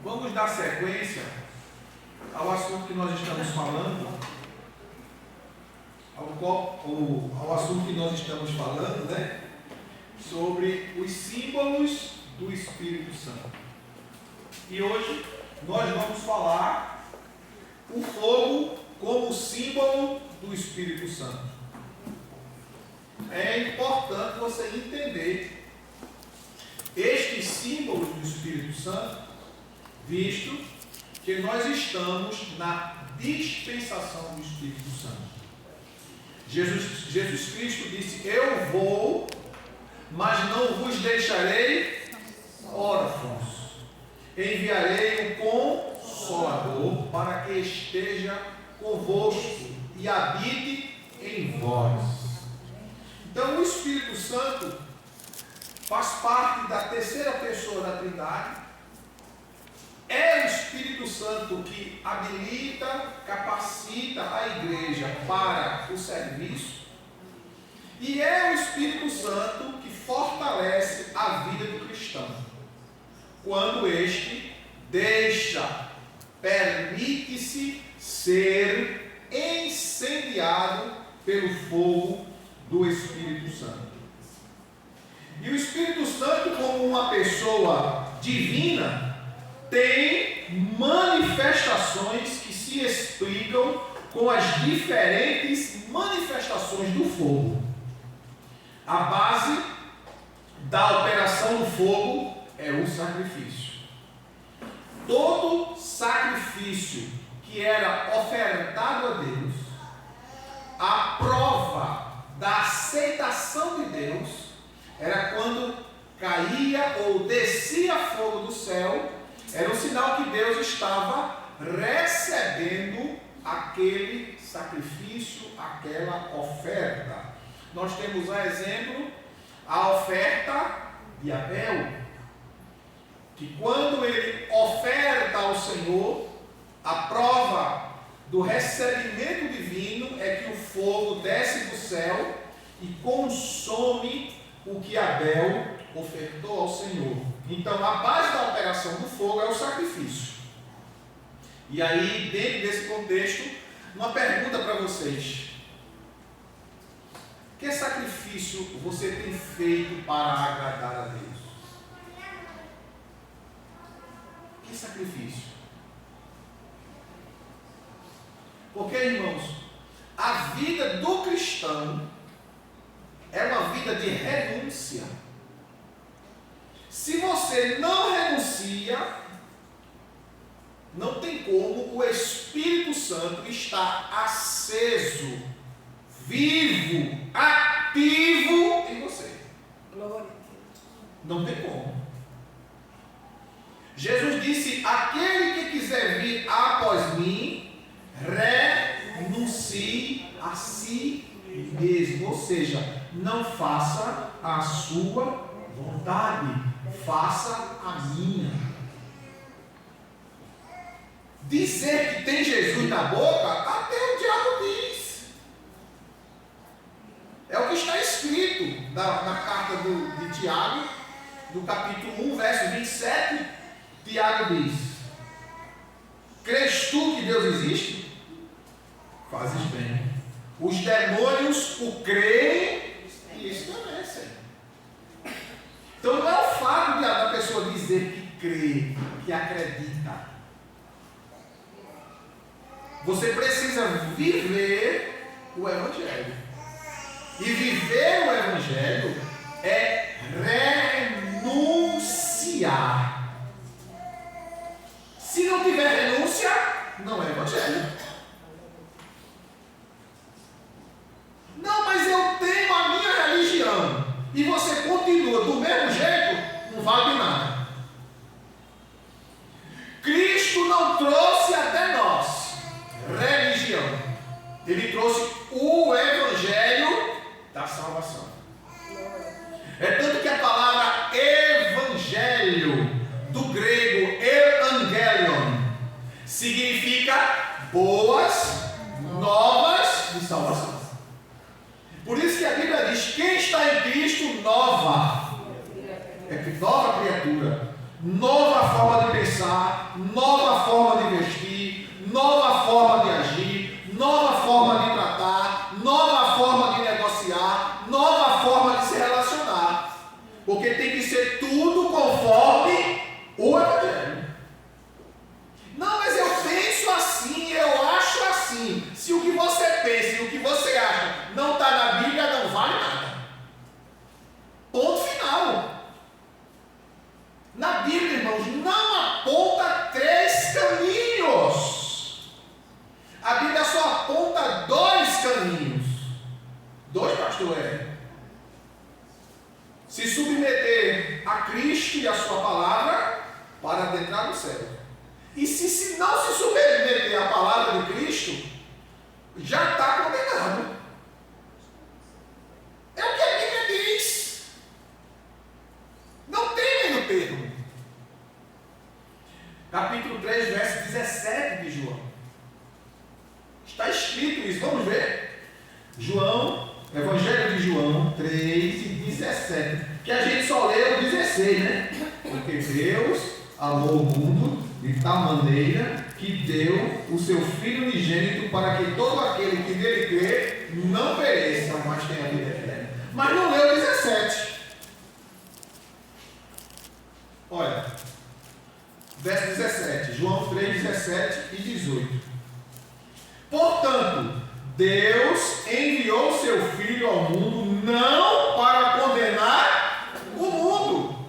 Vamos dar sequência ao assunto que nós estamos falando, ao assunto que nós estamos falando, né? Sobre os símbolos do Espírito Santo. E hoje nós vamos falar o fogo como símbolo do Espírito Santo. É importante você entender estes símbolos do Espírito Santo, visto que nós estamos na dispensação do Espírito Santo. Jesus Cristo disse: eu vou, mas não vos deixarei órfãos. Enviarei um Consolador para que esteja convosco e habite em vós. Então o Espírito Santo faz parte da terceira pessoa da Trindade. É o Espírito Santo que habilita, capacita a igreja para o serviço. E é o Espírito Santo que fortalece a vida do cristão, quando este permite-se ser incendiado pelo fogo do Espírito Santo. E o Espírito Santo, como uma pessoa divina, tem manifestações que se explicam com as diferentes manifestações do fogo. A base da operação do fogo é o sacrifício. Todo sacrifício que era ofertado a Deus, a prova da aceitação de Deus era quando caía ou descia fogo do céu. Era um sinal que Deus estava recebendo aquele sacrifício, aquela oferta. Nós temos a exemplo a oferta de Abel, que quando ele oferta ao Senhor, a prova do recebimento divino é que o fogo desce do céu e consome o que Abel ofertou ao Senhor. Então a base da operação do fogo é o sacrifício. E aí, dentro desse contexto, uma pergunta para vocês: que sacrifício você tem feito para agradar a Deus? Que sacrifício? Porque, irmãos, a vida do cristão é uma vida de renúncia. Se você não renuncia, não tem como o Espírito Santo estar aceso, vivo, ativo em você. Não tem como. Jesus disse: aquele que quiser vir após mim, renuncie a si mesmo. Ou seja, não faça a sua vontade, faça a minha. Dizer que tem Jesus na boca, até o diabo diz. É o que está escrito na carta de Tiago, do capítulo 1, verso 27. Tiago diz: crês tu que Deus existe? Fazes bem. Os demônios o creem e estremecem. Então não é o fato da pessoa dizer que crê, que acredita. Você precisa viver o Evangelho. E viver o Evangelho é renunciar. Se não tiver renúncia, não é Evangelho. Não, mas eu tenho a minha religião e você continua do mesmo jeito, não vale nada. Cristo não trouxe até nós religião. Ele trouxe o Evangelho da salvação. É tanto que a palavra Evangelho, do grego Evangelion, significa boas novas de salvação. Por isso que a Bíblia diz: quem está em Cristo, nova criatura, nova forma de pensar, nova forma de vestir, nova forma de agir, nova forma de tratar, nova forma de negociar, nova forma de se relacionar. Porque tem que ser tudo conforme o Evangelho. Não, mas eu penso assim, eu acho assim. Se o que você pensa e o que você acha não está na Bíblia, não vale nada. Ponto final. Na Bíblia, irmãos, não aponta 3 caminhos. A Bíblia só aponta 2 caminhos. 2, pastor, se submeter a Cristo e a sua palavra para adentrar no céu. E se não se submeter à palavra de Cristo, já está condenado. É o que a Bíblia diz. Não tem meio termo. Capítulo 3, verso 17 de João. Está escrito isso, vamos ver. João, Evangelho de João 3 e 17. Que a gente só lê o 16, né? Porque Deus amou o mundo de tal maneira que deu o seu Filho unigênito para que todo aquele que nele crê não pereça, mas tenha vida eterna. Mas não leu o 17. Olha, verso 17, João 3, 17 e 18. Portanto, Deus enviou seu Filho ao mundo não para condenar o mundo,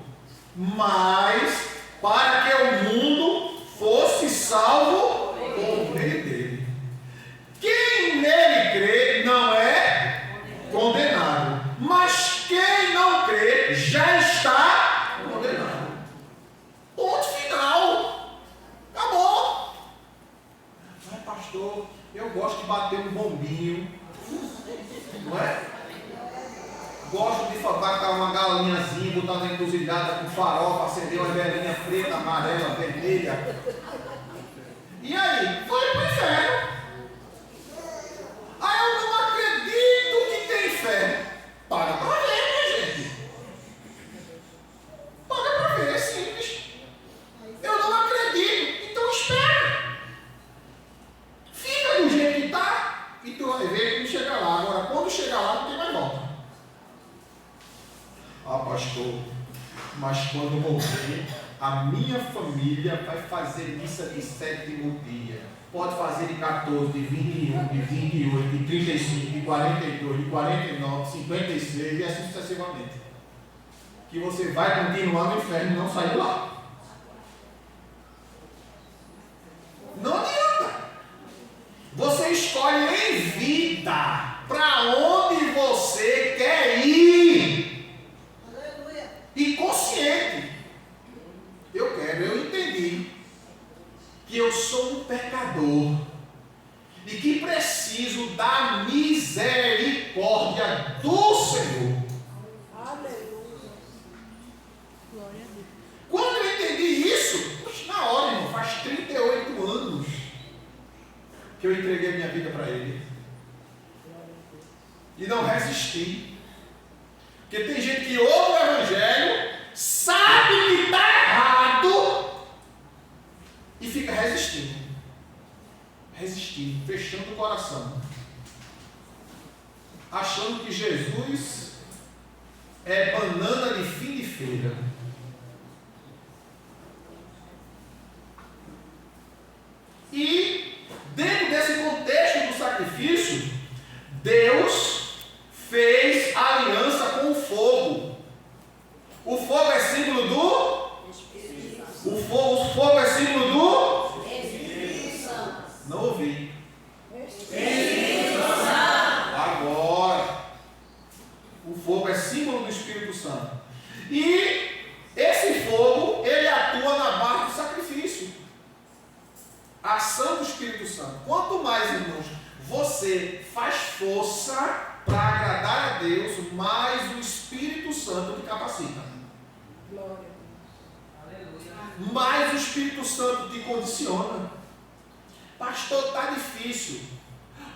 mas para que o mundo fosse salvo por meio dele. Quem nele crê não é condenado, mas quem não crê já está condenado. Ponto final. Acabou. Ai, pastor, eu gosto de bater um bombinho, não é? Gosto de botar uma galinhazinha, botar na encruzilhada com farofa, acender uma velinha preta, amarela, vermelha. E aí? Vai para o inferno. Ah, eu não acredito que tem inferno. Paga para ver, minha gente. Paga para ver, é simples. Eu não acredito, então espera. Fica do jeito que está e tu vai ver que não chega lá. Agora, quando chegar lá, não tem mais volta. Ah, pastor, mas quando morrer, a minha família vai fazer missa de 7º dia. Pode fazer de 14, de 21, de 28, de 35, de 42, de 49, de 56 e assim sucessivamente. Que você vai continuar no inferno e não sair lá. Não adianta. Você escolhe em vida para onde você quer ir. E consciente. Eu entendi que eu sou um pecador e que preciso da misericórdia do Senhor. Aleluia. Glória a Deus. Quando eu entendi isso, na hora, irmão, faz 38 anos que eu entreguei minha vida para Ele. E não resisti. Porque tem gente que ouve o Evangelho, sabe que está errado e fica resistindo. Resistindo, fechando o coração. Achando que Jesus é banana de fim de feira. E dentro desse contexto do sacrifício, Deus fez aliança com o fogo. O fogo é símbolo do O fogo é símbolo do Espírito Santo. Não ouvi. Espírito Santo. Agora, o fogo é símbolo do Espírito Santo. E esse fogo, ele atua na base do sacrifício. A ação do Espírito Santo. Quanto mais, irmãos, você faz força para agradar a Deus, mais o Espírito Santo te capacita. Glória. Mais o Espírito Santo te condiciona. Pastor, está difícil.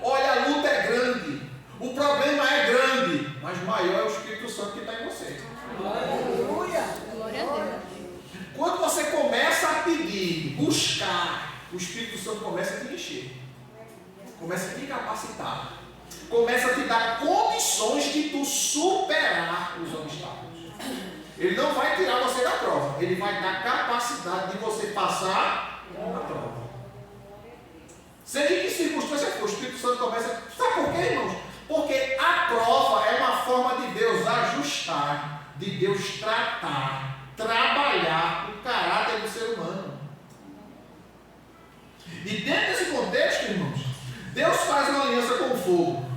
Olha, a luta é grande. O problema é grande. Mas maior é o Espírito Santo que está em você. Aleluia. Glória a Deus. Quando você começa buscar, o Espírito Santo começa a te encher, começa a te capacitar, começa a te dar condições de tu superar os obstáculos. Ele não vai tirar você da prova, ele vai dar capacidade de você passar a prova. Seja em que circunstância for, o Espírito Santo começa. Sabe por quê, irmãos? Porque a prova é uma forma de Deus ajustar, de Deus tratar, trabalhar o caráter do ser humano. E dentro desse contexto, irmãos, Deus faz uma aliança com o fogo.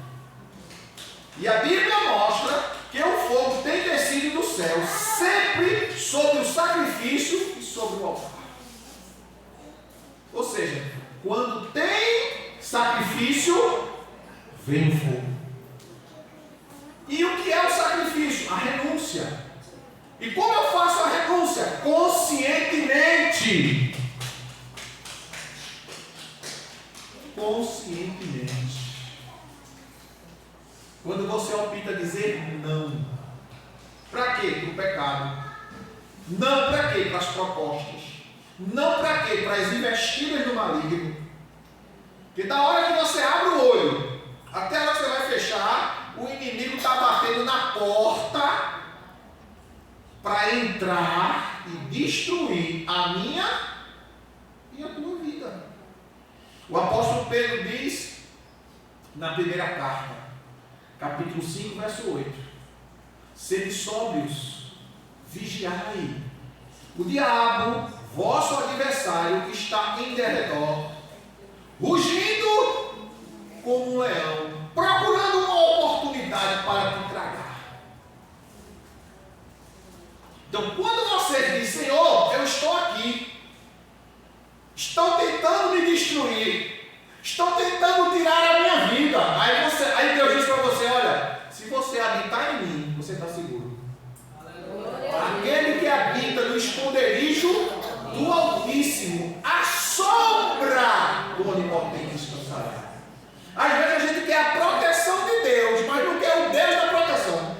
E a Bíblia mostra que o fogo tem descido do céu, sempre sobre o sacrifício e sobre o altar. Ou seja, quando tem sacrifício, vem o fogo. E o que é o sacrifício? A renúncia. E como eu faço a renúncia? Conscientemente. Conscientemente. Quando você opta dizer não. Para quê? Para o pecado. Não para quê? Para as propostas. Não para quê? Para as investidas do maligno. Porque da hora que você abre o olho, até a hora que você vai fechar, o inimigo está batendo na porta para entrar e destruir a minha e a tua vida. O apóstolo Pedro diz na primeira carta, capítulo 5, verso 8: sede sóbrios, vigiai. O diabo, vosso adversário, está em derredor, rugindo como um leão, procurando uma oportunidade para te tragar. Então, quando você diz: Senhor, eu estou aqui, estão tentando me destruir, estão tentando tirar a minha vida, aí Deus diz para você: olha, se você habitar em mim, você está seguro. Aquele que habita no esconderijo do Altíssimo, a sombra do Onipotente descansará. Às vezes a gente quer a proteção de Deus, mas não quer o Deus da proteção.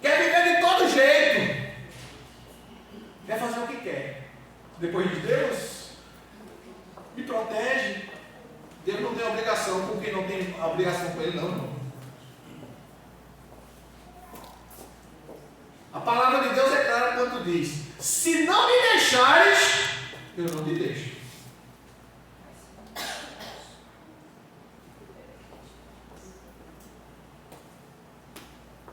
Quer viver de todo jeito. Quer fazer o que quer. Depois de Deus, me protege. Deus não tem obrigação com quem não tem obrigação com Ele, não. A palavra de Deus é clara quando diz: se não me deixares, eu não te deixo.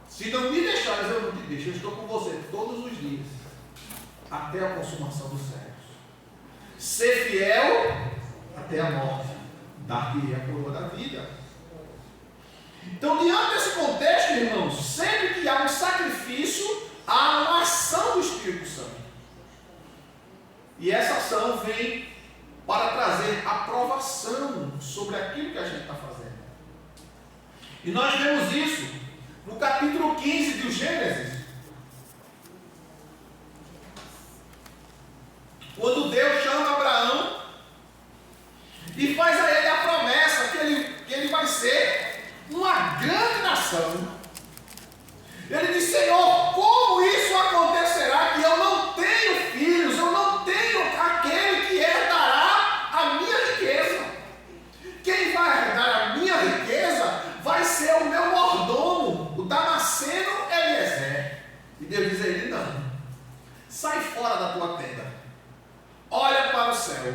Se não me deixares, eu não te deixo. Eu estou com você todos os dias, até a consumação dos séculos. Ser fiel até a morte, dar-te a coroa da vida. Então, diante desse contexto, irmãos, sempre que há um sacrifício, há uma ação do Espírito Santo. E essa ação vem para trazer aprovação sobre aquilo que a gente está fazendo. E nós vemos isso no capítulo 15 do Gênesis. Quando Deus chama Abraão e faz a ele a promessa que ele vai ser uma grande nação. Ele diz: Senhor, como isso acontecerá que eu não tenho filhos, eu não tenho aquele que herdará a minha riqueza? Quem vai herdar a minha riqueza vai ser o meu mordomo, o Damasceno Eliezer. E Deus diz a ele: não, sai fora da tua tenda, olha para o céu,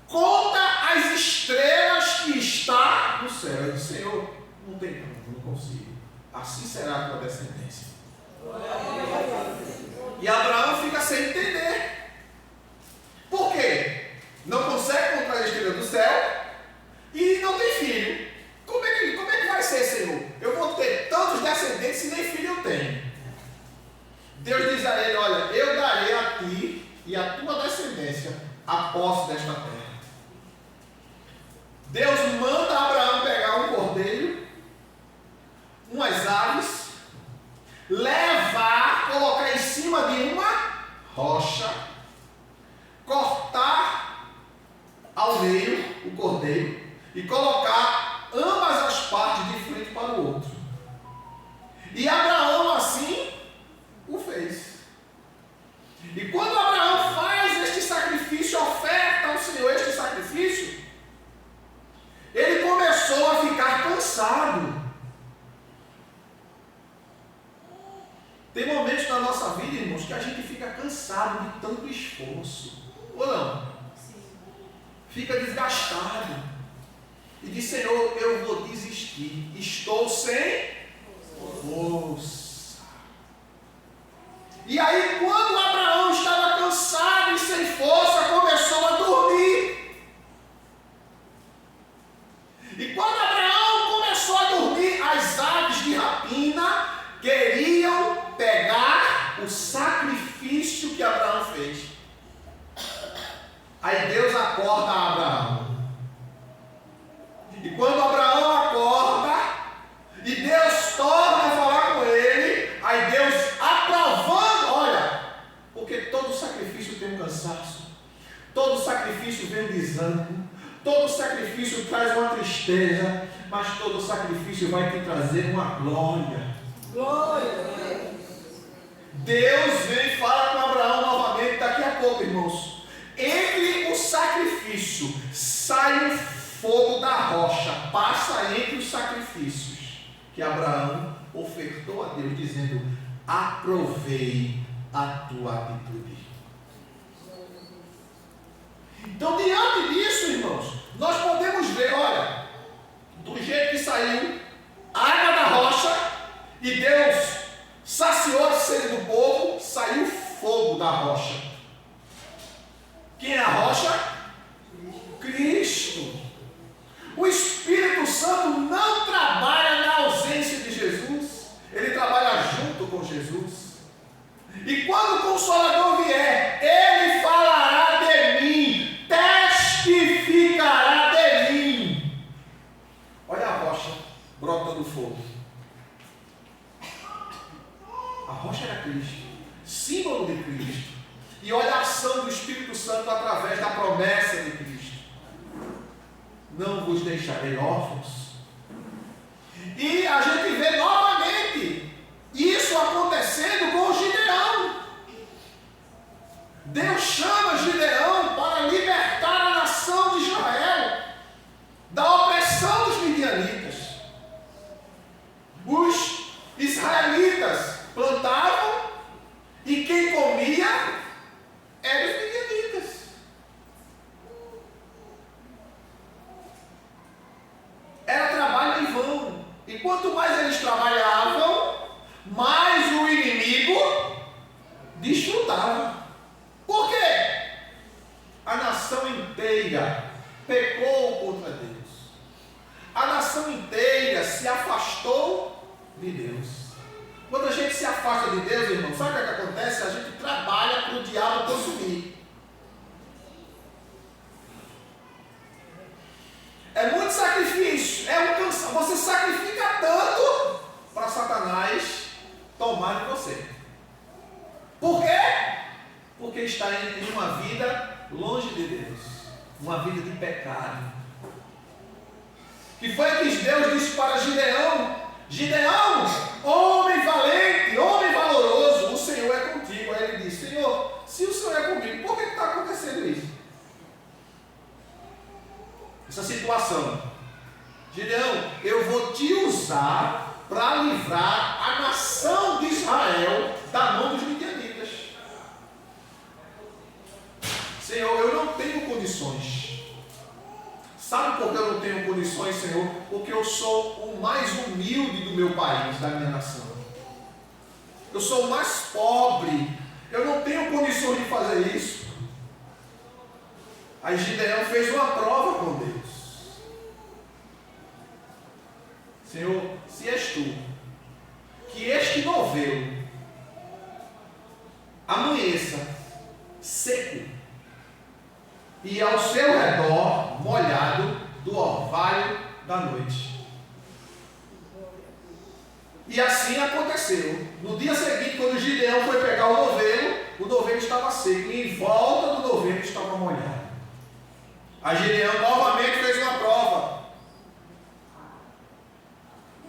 conta as estrelas que está no céu. Ele disse: Senhor, não tem como, não consigo. Assim será a tua descendência. E Abraão fica sem entender. Por quê? Não consegue contar a estrela do céu e não tem filho. Como é que vai ser, Senhor? Eu vou ter tantos descendentes e nem filho eu tenho. Deus diz a ele: olha, eu darei a ti e a tua descendência a posse desta terra. Deus manda Abraão pegar um cordeiro, umas aves, levar, colocar em cima de uma rocha, cortar ao meio o cordeiro e colocar ambas as partes de frente para o outro. E Abraão assim o fez. E quando Abraão faz este sacrifício, cansado de tanto esforço. Ou não? Fica desgastado. E diz: Senhor, eu vou desistir. Estou sem força. E aí, quando Abraão estava cansado e sem força, começou a dormir. E quando Abraão começou a dormir, as aves de rapina queriam pegar o sacrifício que Abraão fez. Aí Deus acorda Abraão. E quando Abraão acorda, e Deus torna a falar com ele, aí Deus aprovando, olha, porque todo sacrifício tem um cansaço, todo sacrifício vem um desânimo, todo sacrifício traz uma tristeza, mas todo sacrifício vai te trazer uma glória. Glória. Deus vem e fala com Abraão novamente daqui a pouco, irmãos. Entre o sacrifício sai um fogo da rocha, passa entre os sacrifícios que Abraão ofertou a Deus, dizendo: aprovei a tua atitude. Então, diante disso, irmãos, nós podemos ver, olha, do jeito que saiu a água da rocha e Deus saciou a sede do povo, saiu fogo da rocha. Quem é a rocha? Cristo. O Espírito Santo não trabalha na ausência de Jesus, ele trabalha junto com Jesus. E quando o Consolador vier, ele falará de mim, testificará de mim. Olha a rocha, brota do fogo. A rocha era Cristo, símbolo de Cristo. E olha a ação do Espírito Santo através da promessa de Cristo: não vos deixarei órfãos. E a gente vê novamente isso acontecendo com Gideão. Deus chama Gideão para libertar a nação de Israel da opressão dos midianitas. Os israelitas plantavam e quem comia eram os midianitas. Era trabalho em vão. E quanto mais eles trabalhavam, mais o inimigo desfrutava. Por quê? A nação inteira pecou contra Deus. A nação inteira se afastou de Deus. Quando a gente se afasta de Deus, irmão, sabe o que acontece? A gente trabalha para o diabo consumir. É muito sacrifício, é um cansaço. Você sacrifica tanto para Satanás tomar de você. Por quê? Porque está em uma vida longe de Deus, uma vida de pecado. Que foi que Deus disse para Gideão: Gideão, homem valente, homem valoroso, o Senhor é contigo. Aí ele disse: Senhor, se o Senhor é comigo, por que está acontecendo isso? Essa situação. Gideão, eu vou te usar para livrar a nação de Israel da mão dos midianitas. Senhor, eu não tenho condições. Sabe por que eu não tenho condições, Senhor? Porque eu sou o mais humilde do meu país, da minha nação. Eu sou o mais pobre. Eu não tenho condições de fazer isso. Aí Gideão fez uma prova com Deus. Senhor, se és tu, que este novelo amanheça seco e ao seu redor molhado do orvalho da noite. E assim aconteceu. No dia seguinte, quando Gideão foi pegar o novelo estava seco e em volta do novelo estava molhado. A Gideão novamente fez uma prova.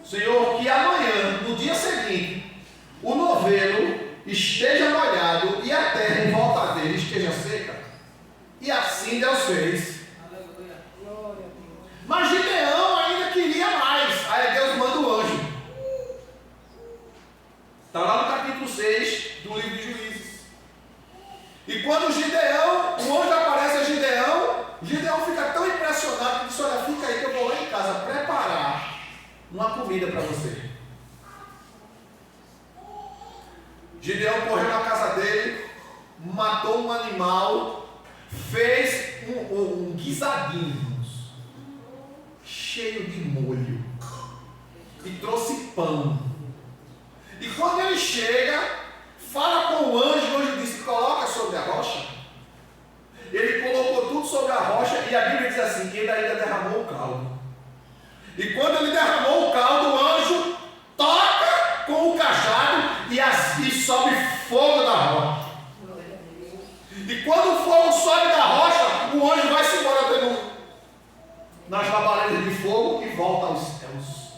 Senhor, que amanhã, no dia seguinte, o novelo esteja molhado e a terra em volta dele esteja seca. E assim Deus fez. Mas Gideão ainda queria mais. Aí Deus manda o anjo. Está lá no capítulo 6 do livro de Juízes. E quando o anjo aparece a Gideão fica tão impressionado que diz: olha, fica aí que eu vou lá em casa preparar uma comida para você. Gideão correu na casa dele, matou um animal, fez um guisadinho cheio de molho e trouxe pão. E quando ele chega, fala com o anjo disse: coloca sobre a rocha. Ele colocou tudo sobre a rocha e a Bíblia diz assim: ele ainda derramou o caldo. E quando ele derramou o caldo, o anjo toca com o cajado e sobe fogo da rocha. E quando o fogo sobe da rocha, o anjo vai se embora nas labaredas de fogo e volta aos céus.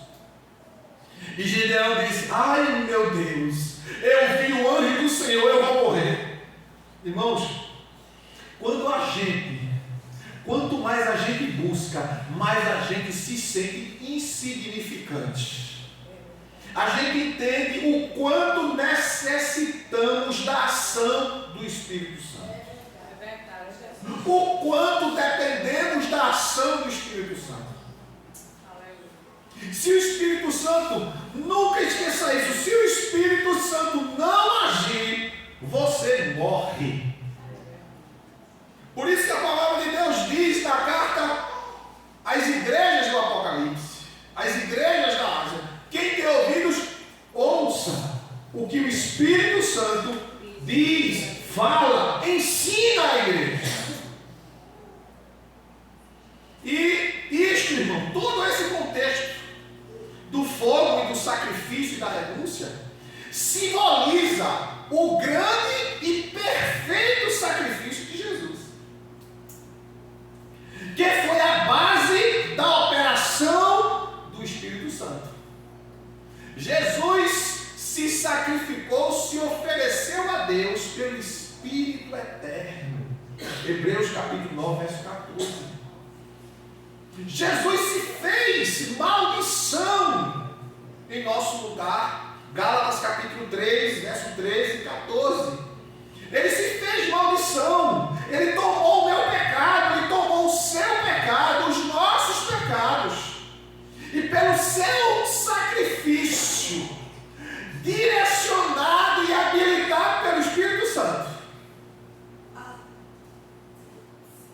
E Gideão disse: ai meu Deus, eu vi o anjo do Senhor, eu vou morrer. Irmãos, quanto mais a gente busca, mais a gente se sente insignificante. A gente entende o quanto necessitamos da ação do Espírito Santo. O quanto dependemos da ação do Espírito Santo. Se o Espírito Santo, nunca esqueça isso, se o Espírito Santo não agir, você morre. Por isso que a palavra de Deus diz na carta às igrejas do Apocalipse, às igrejas da Ásia: quem tem ouvidos, ouça o que o Espírito Santo diz, fala, ensina a igreja. E isto, irmão, todo esse contexto do fogo e do sacrifício e da renúncia simboliza o grande e perfeito sacrifício de Jesus, que foi a base da operação do Espírito Santo. Jesus se sacrificou, se ofereceu a Deus pelo Espírito eterno. Hebreus capítulo 9, verso 14. Jesus se fez maldição em nosso lugar. Gálatas capítulo 3, verso 13 e 14. Ele se fez maldição. Ele tomou o meu pecado, ele tomou o seu pecado, os nossos pecados. E pelo seu sacrifício, direcionado e habilitado pelo Espírito Santo,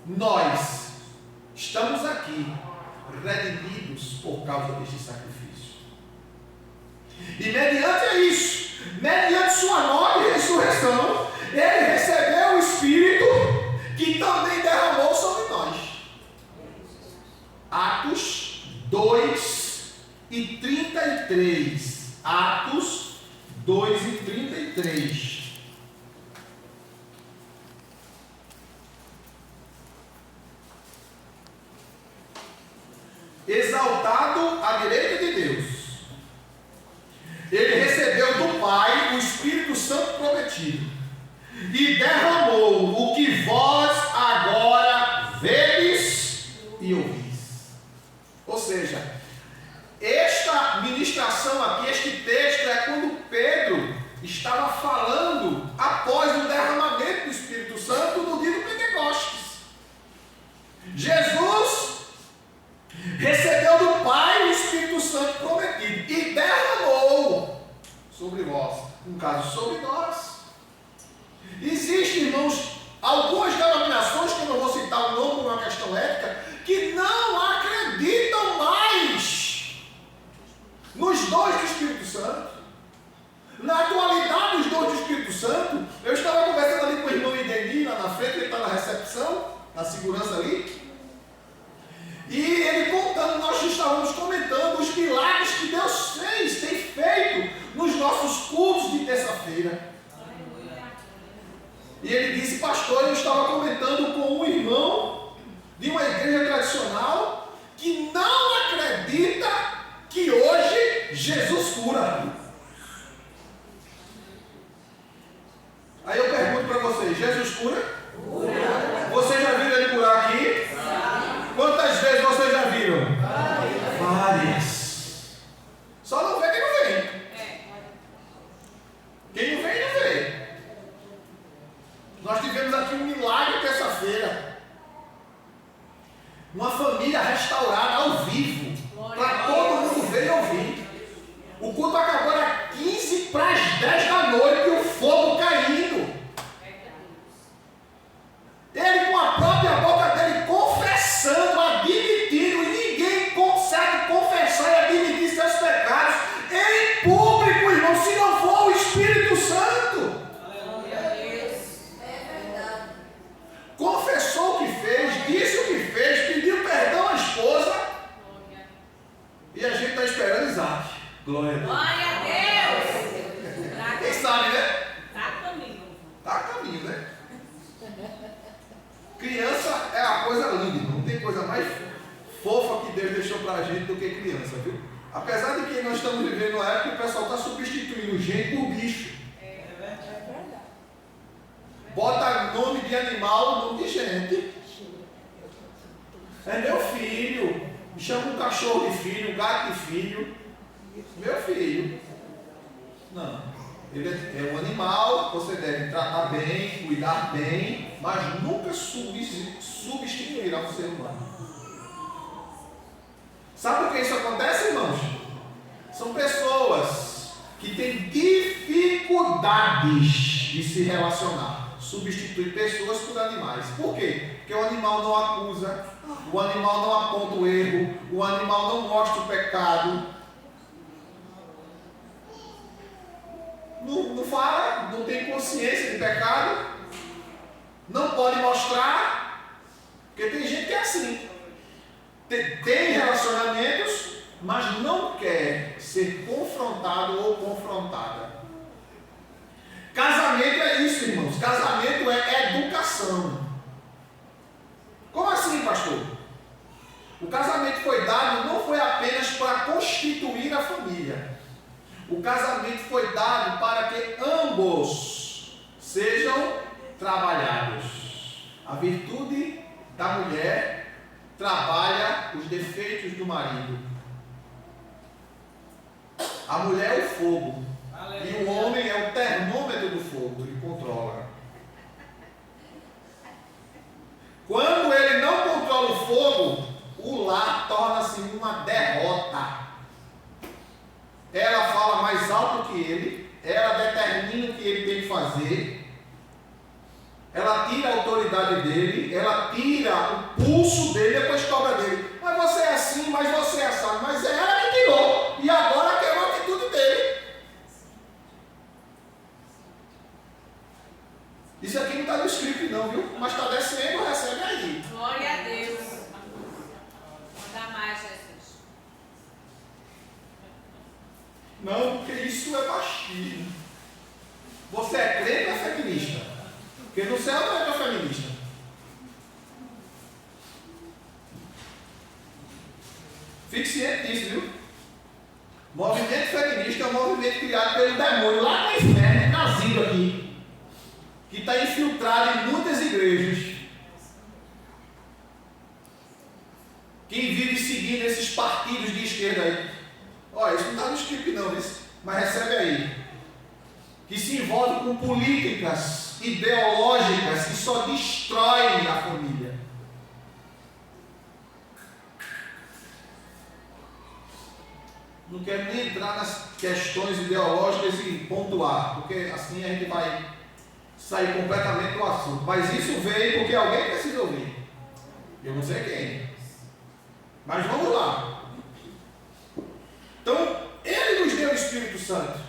nós estamos aqui redimidos por causa deste sacrifício. E mediante isso, mediante sua nova ressurreição, ele recebeu o Espírito que também derramou sobre nós. Atos 2 e 33. Atos 2 e 33. Exaltado à direita de Deus, ele recebeu do Pai o Espírito Santo prometido e derramou o que vós agora vedes e ouvis. Ou seja, esta ministração aqui, este texto, é quando Pedro estava falando após o derramamento do Espírito Santo no dia do Pentecostes. Jesus recebeu do Pai o Espírito Santo prometido e derramou sobre vós, no caso sobre nós. Existem, irmãos, algumas denominações, que eu não vou citar o nome por uma questão ética, que não acreditam mais nos dons do Espírito Santo. Na atualidade dos dons do Espírito Santo, eu estava conversando ali com o irmão Ideni lá na frente, ele está na recepção, na segurança ali. E ele contando, nós estávamos comentando os milagres que Deus tem feito nos nossos cultos de terça-feira. E ele disse: pastor, eu estava comentando com um irmão de uma igreja tradicional que não acredita que hoje Jesus cura. Aí eu pergunto para vocês: Jesus cura? Cura. Vocês já viram ele curar aqui? Quantas vezes vocês já viram? Várias. Só não vê quem não vem. Quem não vem, não vê. Nós tivemos aqui um milagre terça-feira. Uma família restaurada ao vivo. Para todo mundo ver e ouvir. O culto acabou às 15 para as 10 da noite e o fogo caindo. Ele com a própria boca dele confessando, admitindo, e ninguém consegue confessar e admitir seus pecados em público, irmão, se não for o Espírito Santo. Confessou o que fez, disse o que fez, pediu perdão à esposa. E a gente está esperando Isaac. Glória a Deus. Glória a Deus. Quem sabe, né? Está a caminho. Está a caminho, né? Criança é uma coisa linda, não tem coisa mais fofa que Deus deixou para a gente do que criança, viu? Apesar de que nós estamos vivendo uma época que o pessoal está substituindo gente por bicho. Bota nome de animal, nome de gente. É meu filho. Chama um cachorro de filho, um gato de filho. Meu filho. Não. Ele é um animal, você deve tratar bem, cuidar bem, mas nunca substituirá um ser humano. Sabe por que isso acontece, irmãos? São pessoas que têm dificuldades de se relacionar. Substitui pessoas por animais. Por quê? Porque o animal não acusa, o animal não aponta o erro, o animal não mostra o pecado. Não fala, não tem consciência de pecado, não pode mostrar, porque tem gente que é assim. Tem relacionamentos, mas não quer ser confrontado ou confrontada. Casamento é isso, irmãos. Casamento é educação. Como assim, pastor? O casamento foi dado não foi apenas para constituir a família. O casamento foi dado para que ambos sejam trabalhados. A virtude da mulher trabalha os defeitos do marido. A mulher é o fogo. E o homem é o termômetro do fogo, ele controla. Quando ele não controla o fogo, o lar torna-se uma derrota. Ela fala mais alto que ele, ela determina o que ele tem que fazer, ela tira a autoridade dele, ela tira o pulso dele e depois cobra dele. Mas você é assim, mas você é assim, mas é ela que tirou, e agora quer uma atitude dele. Isso aqui não está no script não, viu? Mas está descendo, recebe aí. Glória a Deus. Manda mais, Jesus. Não, porque isso é machismo. Você é crente ou é feminista? Porque no céu não é feminista. Fique ciente disso, viu? Movimento feminista é um movimento criado pelo demônio lá no inferno, casinho aqui, que está infiltrado em muitas igrejas, que vive seguindo esses partidos de esquerda aí. Olha, isso não está no script não, mas recebe aí. Que se envolve com políticas ideológicas que só destroem a família. Não quero nem entrar nas questões ideológicas e pontuar, porque assim a gente vai sair completamente do assunto. Mas isso veio porque alguém precisa ouvir. Eu não sei quem. Mas vamos lá. Então, Ele nos deu o Espírito Santo.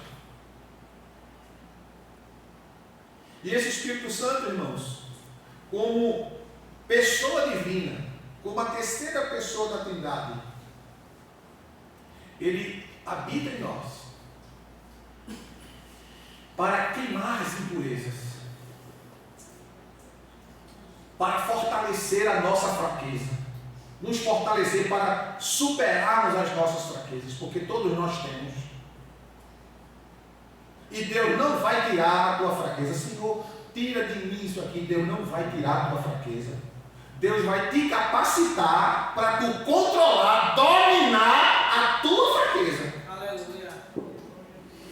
E esse Espírito Santo, irmãos, como pessoa divina, como a terceira pessoa da Trindade, Ele habita em nós para queimar as impurezas, para fortalecer a nossa fraqueza, nos fortalecer para superarmos as nossas fraquezas, porque todos nós temos. E Deus não vai tirar a tua fraqueza. Senhor, tira de mim isso aqui. Deus não vai tirar a tua fraqueza. Deus vai te capacitar para tu controlar, dominar a tua fraqueza. Aleluia.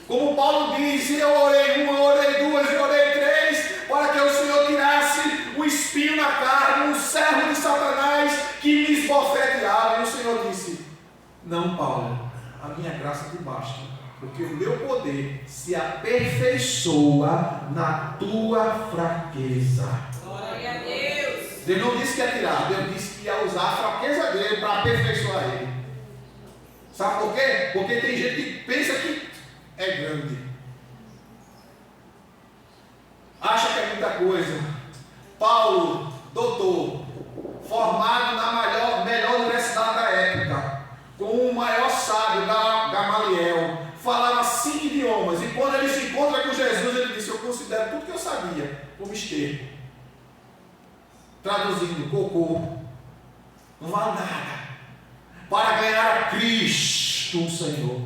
Como Paulo diz, eu orei uma, orei duas, orei três, para que o Senhor tire Não, Paulo, a minha graça te basta, porque o meu poder se aperfeiçoa na tua fraqueza. Glória a Deus. Deus não disse que ia tirar, Deus disse que ia usar a fraqueza dele para aperfeiçoar ele. Sabe por quê? Porque tem gente que pensa que é grande, acha que é muita coisa. Paulo, doutor, formado na melhor universidade da época, com o maior sábio, Gamaliel, falava 5 idiomas, e quando ele se encontra com Jesus, ele disse: eu considero tudo que eu sabia como esterco. Traduzindo, cocô, não vale nada para ganhar a Cristo o Senhor.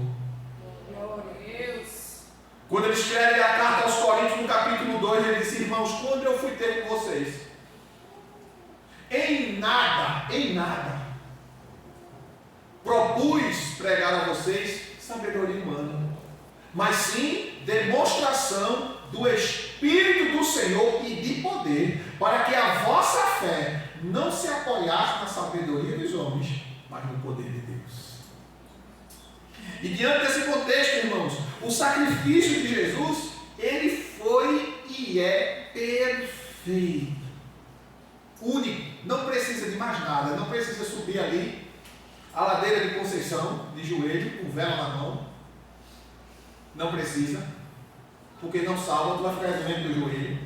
Glória a Deus. Quando ele escreve a carta aos Coríntios, no capítulo 2, ele disse: irmãos, quando eu fui ter com vocês, em nada, propus pregar a vocês sabedoria humana, mas sim demonstração do Espírito do Senhor e de poder, para que a vossa fé não se apoiasse na sabedoria dos homens, mas no poder de Deus. E diante desse contexto, irmãos, o sacrifício de Jesus, ele foi e é perfeito, único, não precisa de mais nada, não precisa subir ali a ladeira de Conceição de joelho, com vela na mão, não precisa, porque não salva. Tu vai ficar doente do joelho,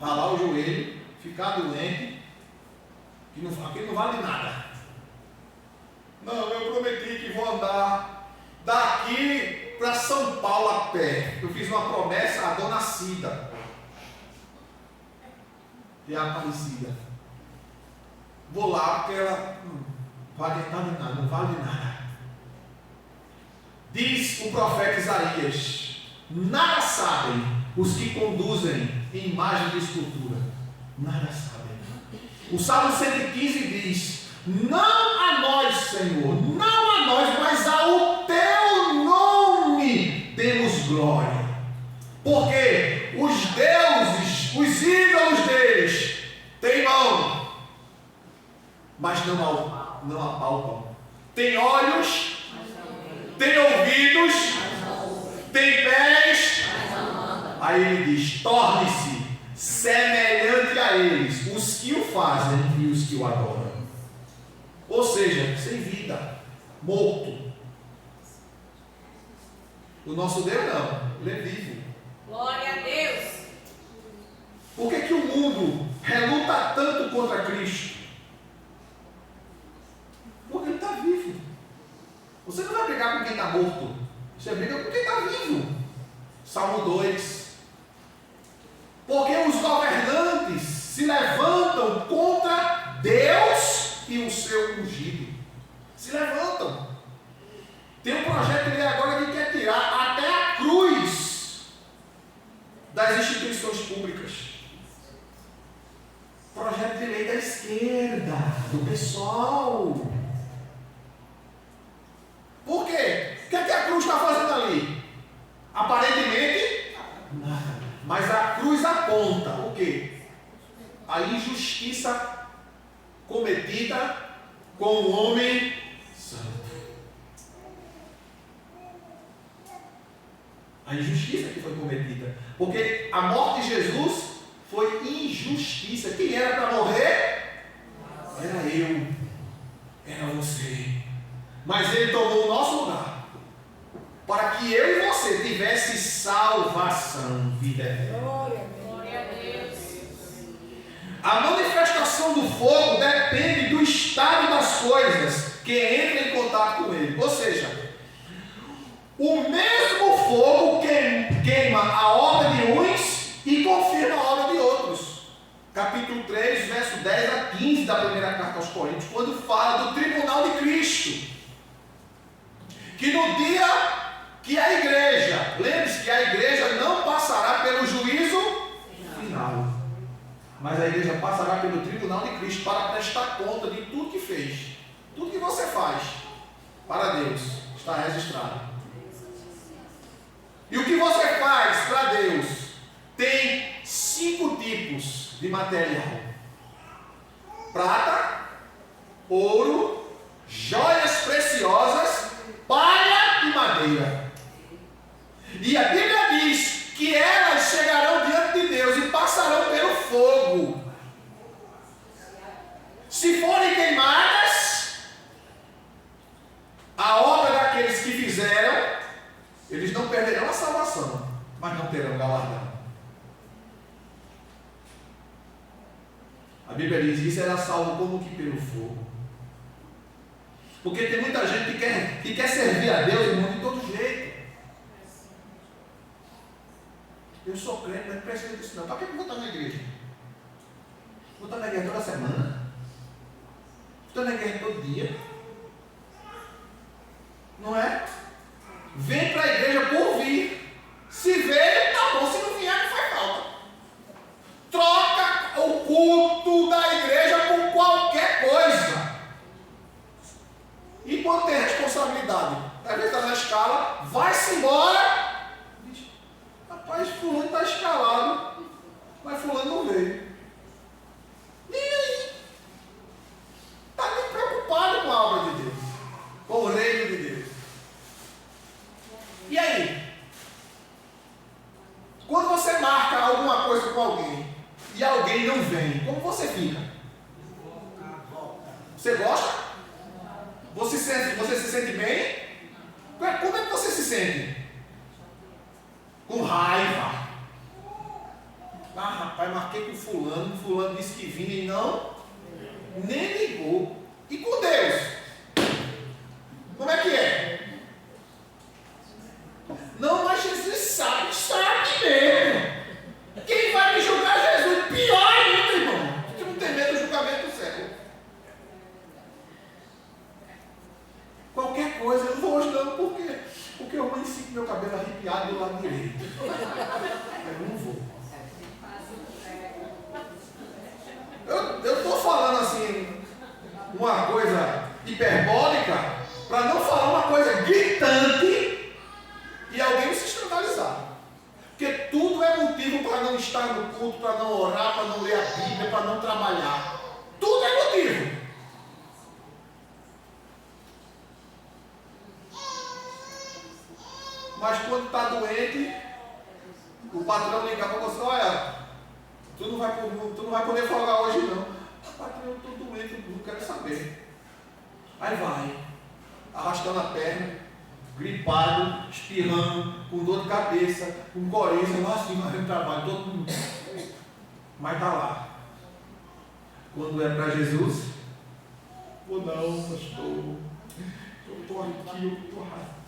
ralar o joelho, ficar doente, aquilo não vale nada. Não, eu prometi que vou andar daqui para São Paulo a pé. Eu fiz uma promessa à dona Cida, que é a Aparecida. Vou lá porque ela não vai adiantar de nada, não vale de nada. Diz o profeta Isaías: nada sabem os que conduzem em imagem de escultura. Nada sabem. O Salmo 115 diz: não a nós, Senhor, não a nós, mas ao teu nome demos glória. Porque os deuses, os ídolos deles, têm mão, mas não apalpam. Tem olhos, tem ouvidos, tem pés. Aí ele diz: torne-se semelhante a eles, os que o fazem e os que o adoram. Ou seja, sem vida, morto. O nosso Deus não, ele é vivo. Glória a Deus. Por que o mundo reluta tanto contra Cristo? Porque ele está vivo. Você não vai brigar com quem está morto, você briga com quem está vivo. Salmo 2. Porque os governantes se levantam contra Deus e o seu ungido. Se levantam. Tem um projeto de lei agora que quer tirar até a cruz das instituições públicas. Projeto de lei da esquerda, do pessoal. Por quê? O que é que a cruz está fazendo ali? Aparentemente, nada. Mas a cruz aponta o quê? A injustiça cometida com o homem santo. A injustiça que foi cometida. Porque a morte de Jesus foi injustiça. Quem era para morrer? Era eu. Era você. Mas ele tomou o nosso lugar, para que eu e você tivesse salvação, vida eterna. Glória a Deus. A manifestação do fogo depende do estado das coisas que entra em contato com ele. Ou seja, o mesmo fogo queima a obra de uns e confirma a obra de outros. Capítulo 3, verso 10 a 15 da primeira carta aos Coríntios, quando fala do tribunal de Cristo. Que no dia que a igreja, lembre-se que a igreja não passará pelo juízo final, mas a igreja passará pelo tribunal de Cristo para prestar conta de tudo que fez. Tudo que você faz para Deus está registrado. E o que você faz para Deus tem 5 tipos de material: prata, ouro, joias preciosas palha e madeira. E a Bíblia diz que elas chegarão diante de Deus e passarão pelo fogo. Se forem queimadas, a obra daqueles que fizeram, eles não perderão a salvação, mas não terão galardão. A Bíblia diz: isso era salvo como que pelo fogo. Porque tem muita gente que quer servir a Deus, irmão, de todo jeito. Eu sou crente, mas não precisa disso não. Para que eu vou estar na igreja? Vou estar na igreja toda semana? Estou na igreja todo dia? Não é? Vem para a igreja por vir. Se veio, tá bom. Se não vier, não faz falta. Troca o culto da igreja por qualquer coisa. E quando tem responsabilidade, às vezes está na escala, vai-se embora. Diz: rapaz, fulano está escalado, mas fulano não veio. E aí? Está nem preocupado com a obra de Deus, com o reino de Deus. E aí? Quando você marca alguma coisa com alguém e alguém não vem, como você fica? Você gosta? Você se sente bem? Como é que você se sente? Com raiva. Ah, rapaz, marquei com fulano disse que vinha e não, nem ligou. E com Deus? Como é que é? Não, mas Jesus sabe mesmo. Quem vai me julgar é Jesus? Pior ainda, irmão. Você não tem medo do julgamento do século. Qualquer coisa, eu não vou hoje não, por quê? Porque eu amanheci com meu cabelo arrepiado do lado direito. Eu não vou. Eu estou falando assim, uma coisa hiperbólica, para não falar uma coisa gritante e alguém se escandalizar. Porque tudo é motivo para não estar no culto, para não orar, para não ler a Bíblia, para não trabalhar. Tudo é motivo. Mas quando está doente, o patrão liga para você: olha, tu não vai poder folgar hoje não. Patrão, eu estou doente, eu não quero saber. Aí vai, arrastando a perna, gripado, espirrando, com dor de cabeça, com coriza, lá assim, no trabalho, todo mundo. Mas está lá. Quando é para Jesus, ou não, pastor, eu estou aqui, eu estou arrastado.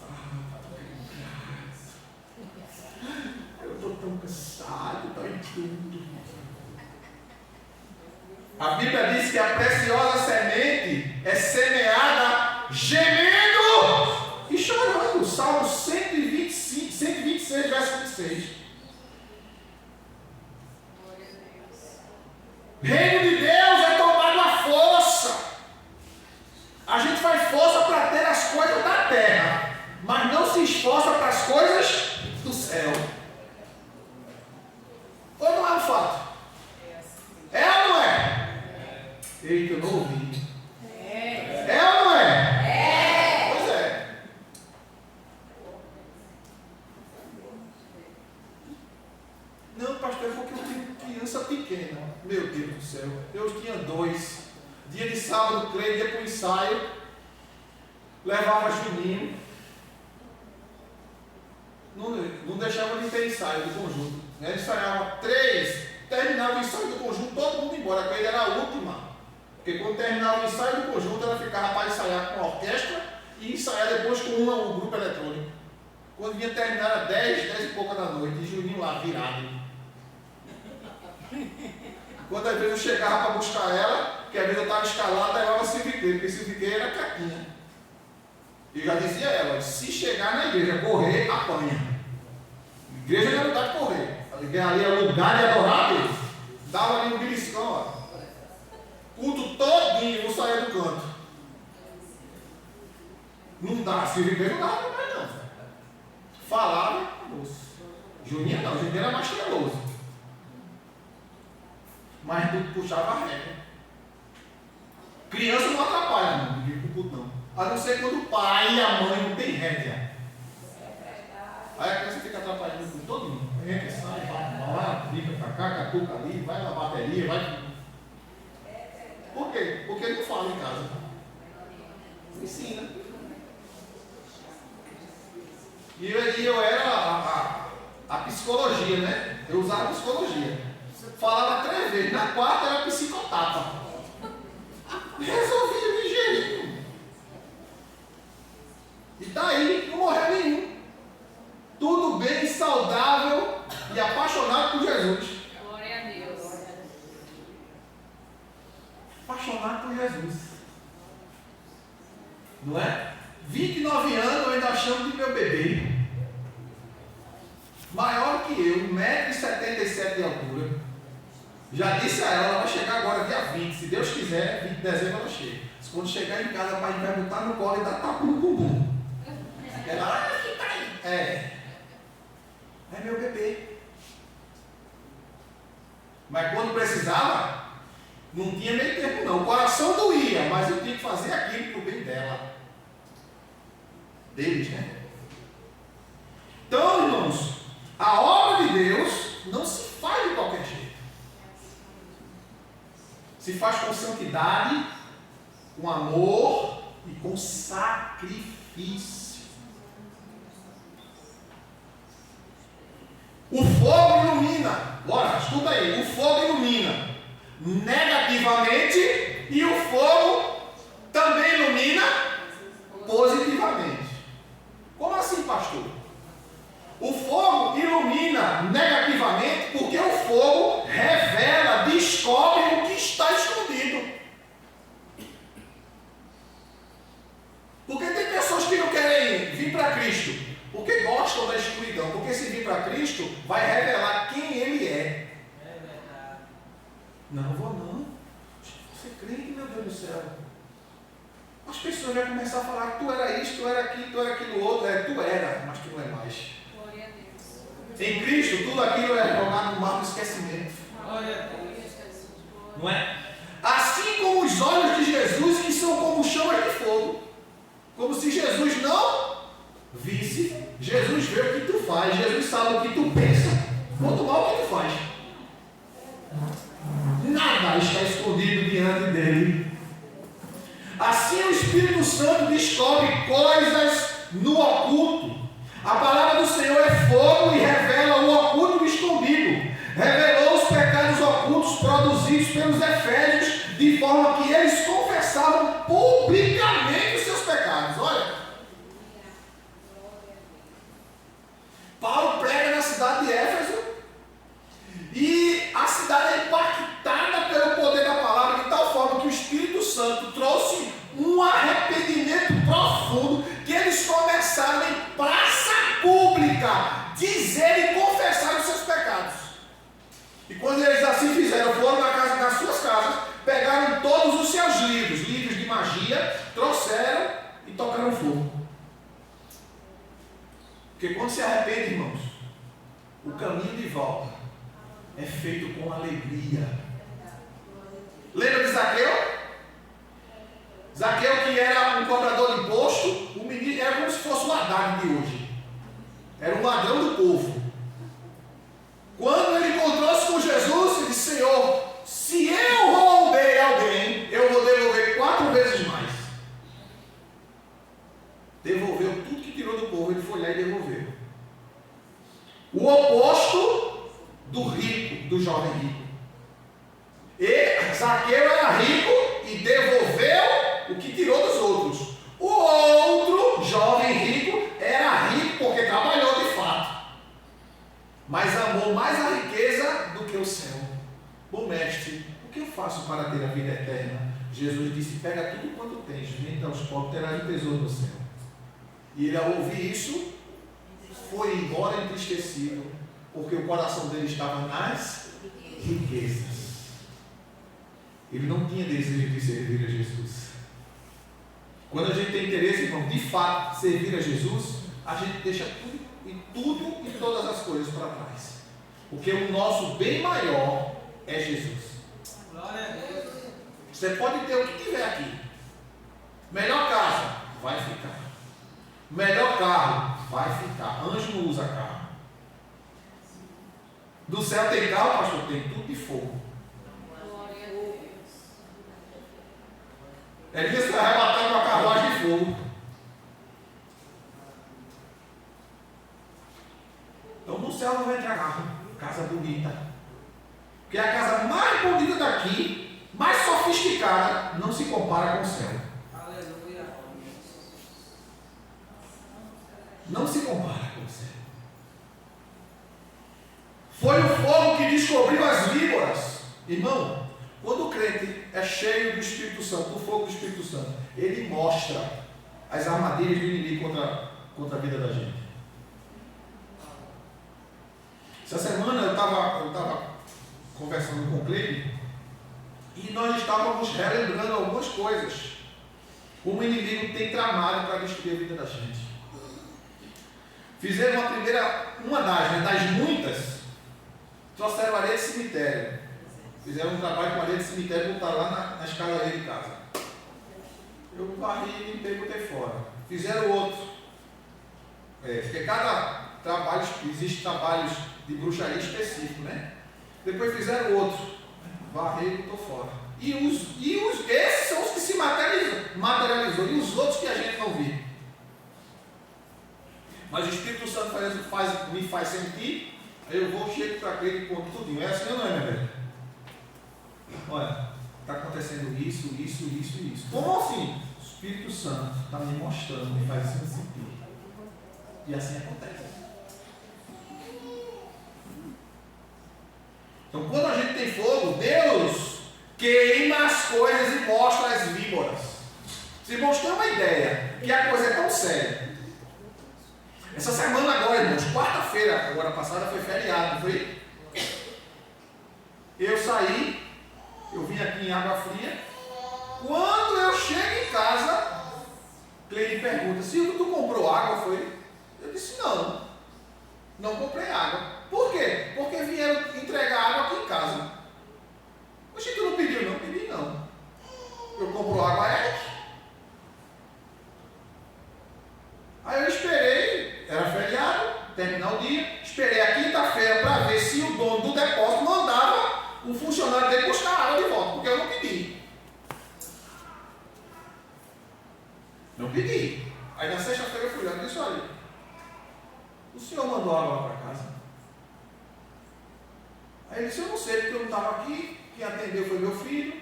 Eu estou tão cansado, está em tudo. A Bíblia diz que a preciosa semente é semeada gemendo e chorando. Salmo 126, verso 26. Reino de Deus é tomado à força. A gente faz força para ter as coisas da terra, mas não se esforça para as coisas do céu. Ou não é um fato? É ou não é? Eita, eu não ouvi. É ou não é? Pois é. Não, pastor, é porque eu tenho criança pequena. Meu Deus do céu. Eu tinha 2. Dia de sábado, Cleide ia para o ensaio. Levava Juninho. Não deixava de ter ensaio do conjunto. Ele ensaiava 3, terminava o ensaio do conjunto, todo mundo embora, porque ele era a última. Porque quando terminava o ensaio do conjunto, ela ficava para ensaiar com a orquestra e ensaiar depois com um grupo eletrônico. Quando vinha terminar, era 10 e pouca da noite, e Juninho lá, virado. Quantas vezes eu chegava para buscar ela, que às vezes eu estava escalado, levava Silviqueiro, porque Silviqueiro era caquinha. E eu já dizia a ela: se chegar na igreja, correr, apanha. Igreja não é lugar de correr. Ali é lugar de adorar a Deus. Dava ali um beliscão, ó. Culto todinho, não saía do canto. Não dá, se viver não dava mais não. Falava, moço. Juninho não, Juninho era mais teimoso. Mas tudo puxava a regra. Criança não atrapalha, não, de culto não. A não ser quando o pai e a mãe não têm rédea. Aí a criança fica atrapalhando com todo mundo. Entra, sai, vai lá, fica pra cá, catuca ali, vai na bateria, vai. Por quê? Porque ele não fala em casa. Ensina. E eu era a psicologia, né? Eu usava a psicologia. Falava 3 vezes, na 4ª era psicotapa. Resolvia digerir. E daí não morreu nenhum. Tudo bem, saudável e apaixonado por Jesus. Glória a Deus. Apaixonado por Jesus. Não é? 29 anos eu ainda chamo de meu bebê. Maior que eu, 1,77 m de altura. Já disse a ela vai chegar agora dia 20. Se Deus quiser, 20 de dezembro ela chega. Quando chegar em casa, o pai vai botar no colo e dar tapa no bumbum. Ela, que tá aí? É meu bebê. Mas quando precisava, não tinha meio termo não. O coração doía, mas eu tinha que fazer aquilo pro bem dela. Deles, né? Então, irmãos, a obra de Deus não se faz de qualquer jeito. Se faz com santidade, com amor e com sacrifício. O fogo ilumina. Bora, escuta aí. O fogo ilumina negativamente e o fogo também ilumina positivamente. Como assim, pastor? O fogo ilumina negativamente porque o fogo revela, descobre o que está escondido. Porque tem pessoas que não querem vir para Cristo porque gostam da escuridão. Porque se vir para Cristo, vai revelar quem Ele é. Não vou não. Você é crente, meu Deus do céu. As pessoas vão começar a falar que tu era isso, tu era aquilo, tu era aquilo outro. Tu era, mas tu não é mais. Glória a Deus. Em Cristo, tudo aquilo é jogado no mar do esquecimento. Glória a Deus. Não é? Assim como os olhos de Jesus, que são como chamas de fogo. Como se Jesus não visse. Jesus vê o que tu faz. Jesus sabe o que tu pensa. Quanto mal o que tu faz. Nada está escondido diante dele. Assim o Espírito Santo descobre coisas no oculto. A palavra do Senhor é fogo e revela o oculto e o escondido. Revelou os pecados ocultos produzidos pelos efésios, de forma que eles confessavam publicamente os seus pecados. Olha, Paulo prega na cidade de Éfeso e a cidade é impactada pelo poder da palavra de tal forma que o Espírito Santo trouxe um arrependimento profundo que eles começaram em praça pública dizer e confessar os seus pecados. E quando eles assim fizeram, foram nas suas casas, pegaram todos os seus livros de magia, trouxeram e tocaram fogo. Porque quando se arrepende, irmãos, o caminho de volta é feito com alegria. Lembra de Zaqueu? Zaqueu, que era um cobrador de imposto, o menino era como se fosse o Haddad de hoje. Era um ladrão do povo. Quando ele encontrou-se com Jesus, ele disse: Senhor, se eu roubei alguém, eu vou devolver 4 vezes mais. Devolveu tudo que tirou do povo, ele foi lá e devolveu. O oposto do rico, do jovem rico. E Zaqueu era rico e devolveu o que tirou dos outros. O outro jovem rico era rico porque trabalhou de fato, mas amou mais a riqueza do que o céu. Bom mestre, o que eu faço para ter a vida eterna? Jesus disse: pega tudo quanto tens, vende aos pobres, terás um tesouro no céu. E ele, ao ouvir isso, foi embora entristecido, porque o coração dele estava nas riquezas. Ele não tinha desejo de servir a Jesus. Quando a gente tem interesse, irmão, de fato, servir a Jesus, a gente deixa tudo e todas as coisas para trás. Porque o nosso bem maior é Jesus. Glória a Deus. Você pode ter o que tiver aqui. Melhor casa, Vai ficar. Melhor carro? Vai ficar. Anjo não usa carro. Do céu tem carro, pastor? Tem tudo de fogo. Glória a Deus. Elias foi arrebatado com a carruagem de fogo. Então no céu não vai entrar carro. Casa bonita. Porque a casa mais bonita daqui, mais sofisticada, não se compara com o céu. Aleluia. Não se compara com o céu. Foi o fogo que descobriu as víboras. Irmão, quando o crente é cheio do Espírito Santo, do fogo do Espírito Santo, ele mostra as armadilhas do inimigo contra a vida da gente. Essa semana eu estava conversando com o Cleide e nós estávamos relembrando algumas coisas. Como o inimigo tem tramado para destruir a vida da gente. Fizeram uma das muitas, trouxeram areia de cemitério. Fizeram um trabalho com areia de cemitério e botaram lá na escadaria de casa. Eu varri, limpei e botei fora. Fizeram outro. Porque cada trabalho, existe trabalhos de bruxaria específico, né? Depois fizeram outro. Varri e botou fora. Esses são os que se materializou. E os outros que a gente não vê. Mas o Espírito Santo me faz sentir. Aí eu vou, chego para aquele e conto tudinho. É assim ou não é, minha velha? Olha, está acontecendo isso. Como assim? O Espírito Santo está me mostrando, me faz sentir. E assim acontece. Então, quando a gente tem fogo, Deus queima as coisas e mostra as víboras. Se mostrar uma ideia que a coisa é tão séria. Essa semana agora, irmãos, quarta-feira, agora passada, foi feriado, não foi? Eu saí, eu vim aqui em Água Fria. Quando eu chego em casa, Cleide pergunta: Silvio, tu comprou água, foi? Eu disse: não comprei água. Por quê? Porque vieram entregar água aqui em casa. Oxe, tu não pediu? Não pedi não. Eu compro água é. Aí eu esperei, era feriado, terminar o dia, esperei a quinta-feira para ver se o dono do depósito mandava o funcionário dele buscar água de volta, porque eu não pedi. Não pedi. Aí na sexta-feira eu fui lá e disse: olha, o senhor mandou água lá para casa? Aí ele disse: eu não sei, porque eu não estava aqui, quem atendeu foi meu filho,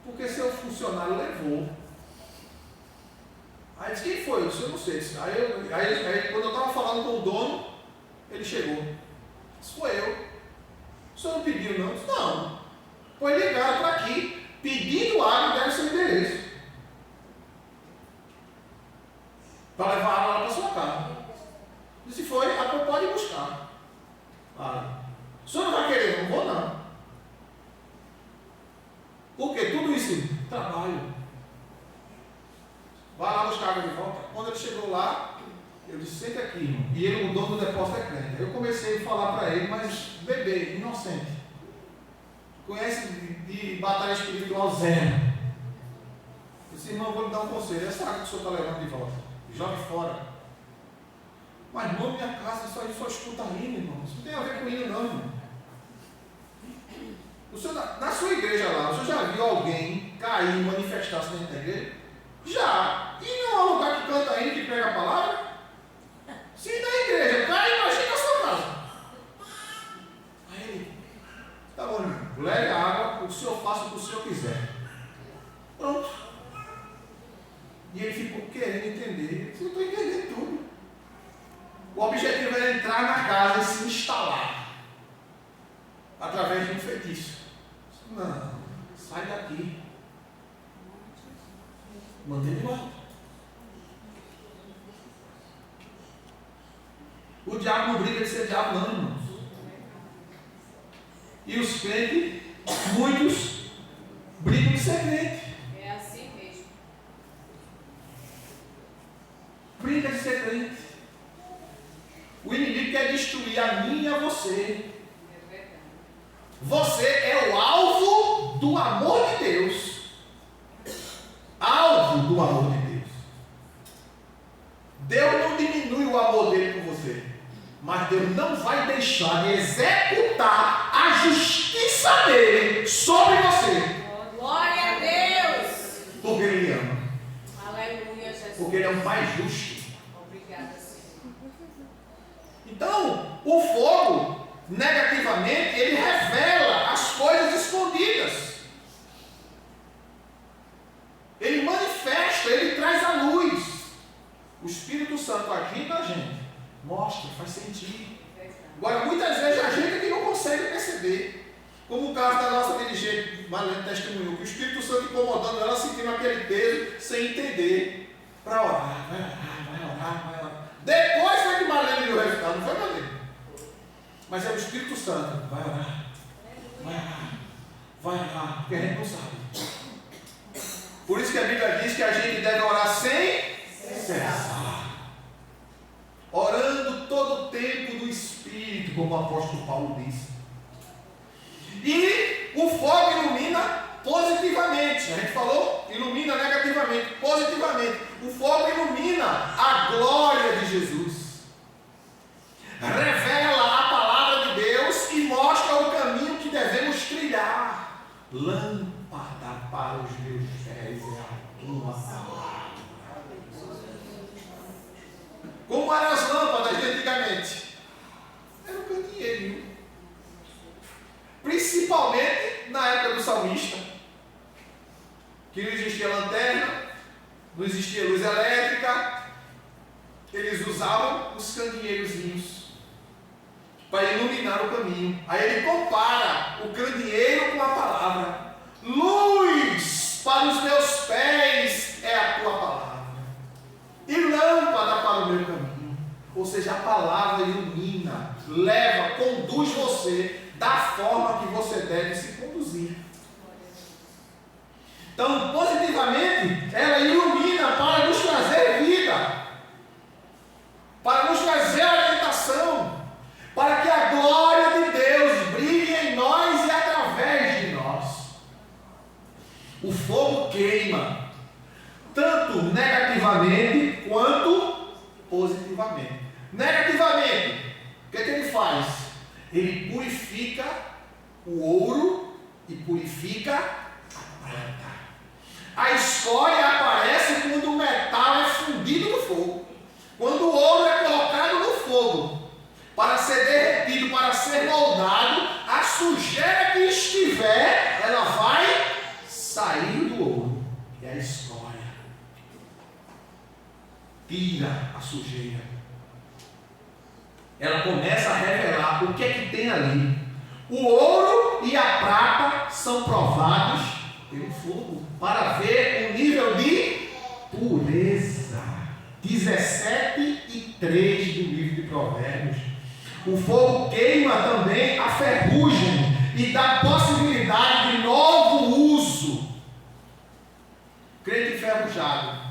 porque seu funcionário levou. Aí disse: quem foi? Eu disse: eu não sei. Aí quando eu estava falando com o dono, ele chegou. Disse: foi eu. O senhor não pediu não? Eu disse: não. Foi ligaram para aqui, pedindo água e deram seu endereço. Para levar água lá para sua casa. Disse: foi, a senhora pode buscar. O senhor não vai querer? Não vou não. Por quê? Tudo isso, trabalho. Vai lá buscar água de volta. Quando ele chegou lá, eu disse: senta aqui, irmão. E ele, o dono do depósito, é crente. Aí eu comecei a falar para ele, mas bebê, inocente. Conhece de batalha espiritual zero. Eu disse: irmão, eu vou lhe dar um conselho. Essa água que o senhor está levando de volta, jogue fora. Mas não, minha casa só escuta hino, irmão. Isso não tem a ver com hino não, irmão. O senhor, na sua igreja lá, o senhor já viu alguém cair e manifestar-se dentro da igreja? Já. E não há lugar que canta hino, que prega a palavra? Se na igreja cai, imagina a sua casa. Aí ele: tá bom, irmão, leve a água, o senhor faça o que o senhor quiser. Pronto. E ele ficou querendo entender. Eu disse: eu estou entendendo tudo. O objetivo era entrar na casa e se instalar através de um feitiço. Não, sai daqui. Mandei de volta. O diabo não briga de ser diabo, não, irmãos. E os crentes, muitos, brigam de ser crente. É assim mesmo. Briga de ser crente. O inimigo quer destruir a mim e a você. É verdade. Você é o alvo do amor de Deus. Alvo do amor de Deus. deixar de executar a justiça dele sobre você. Glória a Deus. Porque ele lhe ama. Aleluia, Jesus. Porque ele é um pai justo. Obrigada, Senhor. Então, o fogo, negativamente, ele revela as coisas escondidas. Ele manifesta, ele traz a luz. O Espírito Santo agindo na gente, mostra, faz sentido. Agora, muitas vezes a gente é que não consegue perceber. Como o caso da nossa dirigente, Marlene testemunhou, que o Espírito Santo incomodando ela, sentindo aquele peso, sem entender. Para orar, vai orar. Depois foi que Marlene viu o resultado, não foi, Marlene? Mas é o Espírito Santo, vai orar, porque a gente não sabe. Por isso que a Bíblia diz que a gente deve orar sem cessar. Orando todo o tempo do Espírito, como o apóstolo Paulo disse. E o fogo ilumina positivamente. A gente falou, ilumina negativamente, positivamente. O fogo ilumina a glória de Jesus. Revela a palavra de Deus e mostra o caminho que devemos trilhar. Lâmpada para os meus pés é a tua palavra. Como eram as lâmpadas de antigamente? Era um candeeiro. Principalmente na época do salmista, que não existia lanterna, não existia luz elétrica, eles usavam os candeeirozinhos para iluminar o caminho. Aí ele compara o candeeiro com a palavra. Luz para os meus pés é a tua palavra, e lâmpada para o meu caminho. Ou seja, a palavra ilumina, leva, conduz você da forma que você deve se conduzir. Então, positivamente, ela ilumina para nos trazer vida, para nos trazer orientação, para que a glória de Deus brilhe em nós e através de nós. O fogo queima, tanto negativamente quanto positivamente. Negativamente, o que é que ele faz? Ele purifica o ouro e purifica a prata. A escória aparece quando o metal é fundido no fogo. Quando o ouro é colocado no fogo, para ser derretido, para ser moldado, a sujeira que estiver, ela vai sair do ouro. E a escória tira a sujeira. Ela começa a revelar o que é que tem ali. O ouro e a prata são provados pelo fogo, para ver o nível de pureza. 17:3 do livro de Provérbios. O fogo queima também a ferrugem e dá possibilidade de novo uso. Crente enferrujado.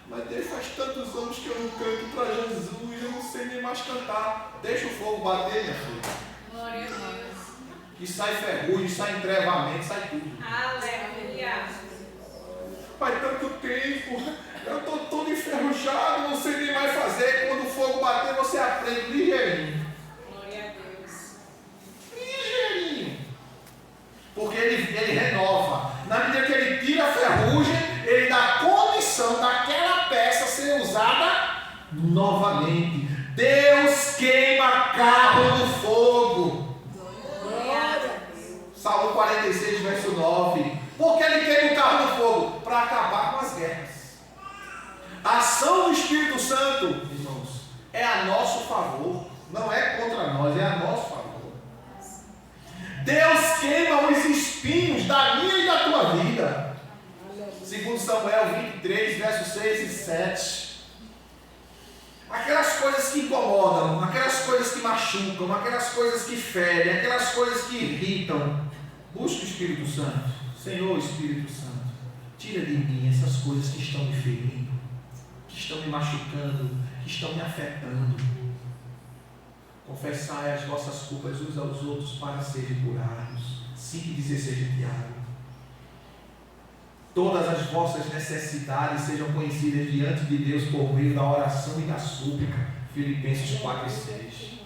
Mas Deus, faz tantos anos que eu não canto para Jesus, eu não sei nem mais cantar. Deixa o fogo bater, minha filha. Glória a Deus. E sai ferrugem, sai entrevamento, sai tudo. Aleluia. Faz tanto tempo, eu estou todo enferrujado, não sei nem mais fazer. Quando o fogo bater, você aprende ligeirinho. Glória a Deus. Ligeirinho. Porque ele renova. Na medida que ele tira a ferrugem, ele dá condição daquela peça ser usada novamente. Deus queima carro no fogo. Salmo 46, verso 9. Por que ele queima o carro no fogo? Para acabar com as guerras. A ação do Espírito Santo, irmãos, é a nosso favor. Não é contra nós, é a nosso favor. Deus queima os espinhos da minha e da tua vida. Segundo Samuel 23, versos 6 e 7. Aquelas coisas que incomodam, aquelas coisas que machucam, aquelas coisas que ferem, aquelas coisas que irritam. Busque o Espírito Santo. Senhor Espírito Santo, tira de mim essas coisas que estão me ferindo, que estão me machucando, que estão me afetando. Confessai as vossas culpas uns aos outros para serem curados. 5,16 de Tiago. Todas as vossas necessidades sejam conhecidas diante de Deus por meio da oração e da súplica. Filipenses 4,6.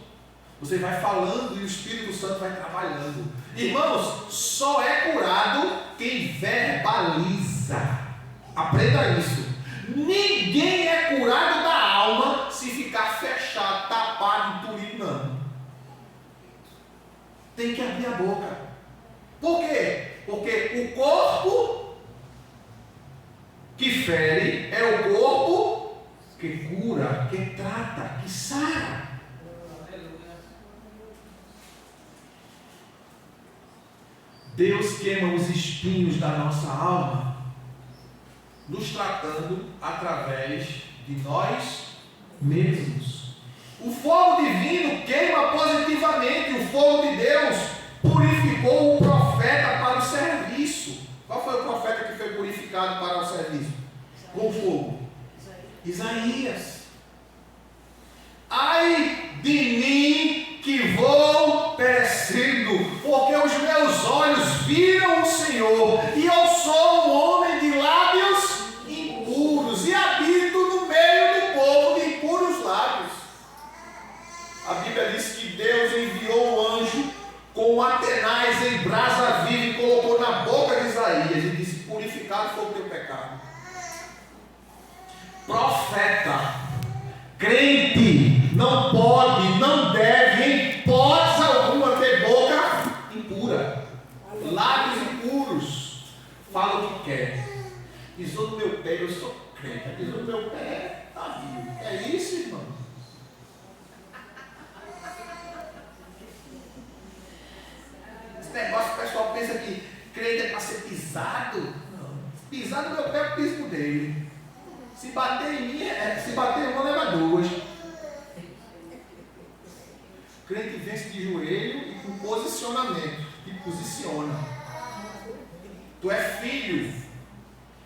Você vai falando e o Espírito Santo vai trabalhando. Irmãos, só é curado quem verbaliza. Aprenda isso. Ninguém é curado da alma se ficar fechado, tapado, entulido, não. Tem que abrir a boca. Por quê? Porque o corpo que fere é o corpo que cura, que trata, que sara. Deus queima os espinhos da nossa alma, nos tratando através de nós mesmos. O fogo divino queima positivamente. O fogo de Deus purificou o profeta para o serviço. Qual foi o profeta que foi purificado para o serviço? Com fogo? Isaías. Ai de mim que vou perecendo, porque os meus olhos viram o Senhor, e eu sou um homem de lábios impuros, e habito no meio do povo de impuros lábios. A Bíblia diz que Deus enviou o anjo com Atenais em brasa viva e colocou na boca de Isaías, e disse: purificado foi o teu pecado. Profeta, crente, não pode, não deve, em hipótese alguma, ter boca impura, lábios impuros. Fala o que quer. Pisou no meu pé, eu sou crente. Pisou no meu pé, está vivo. É isso, irmão. Esse negócio, o pessoal pensa que crente é para ser pisado. Não. Pisar no meu pé, eu piso dele. Se bater em mim, se bater em uma, leva duas. O crente vence de joelho e com posicionamento. Te posiciona. Tu é filho.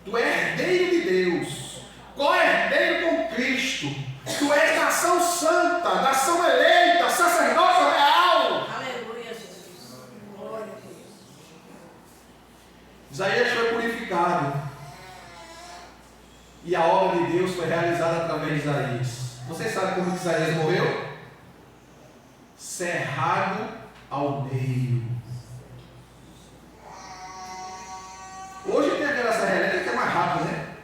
Tu é herdeiro de Deus. Co-herdeiro com Cristo. Tu és nação santa, nação eleita, sacerdócio real. Aleluia, Jesus. Glória a Deus. Isaías foi purificado. E a obra de Deus foi realizada através de Isaías. Você sabe como Isaías morreu? Cerrado ao meio. Hoje tem aquela serra elétrica que é mais rápida, né?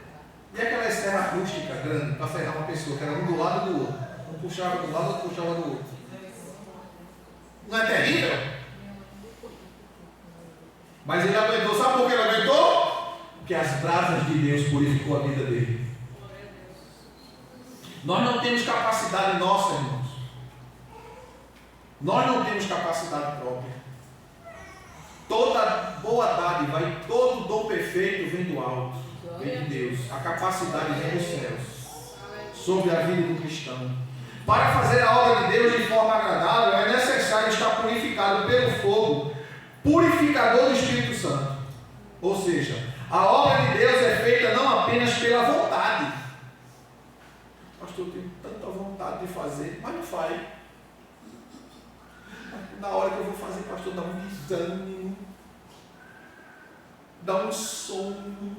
E aquela serra rústica grande para serrar uma pessoa, que era um do lado do outro. Um puxava do lado, outro puxava do outro. Não é terrível? Mas ele aguentou. Sabe por que ele aguentou? Porque as brasas de Deus purificou a vida dele. Nós não temos capacidade nossa, irmãos. Nós não temos capacidade própria. Toda boa dádiva e todo dom perfeito vem do alto, vem de Deus. A capacidade vem dos céus, sobre a vida do cristão. Para fazer a obra de Deus de forma agradável, é necessário estar purificado pelo fogo purificador do Espírito Santo. Ou seja, a obra de Deus é feita não apenas pela vontade. Pastor, eu tenho tanta vontade de fazer, mas não faz. Na hora que eu vou fazer, pastor, dá um desânimo, dá um sono,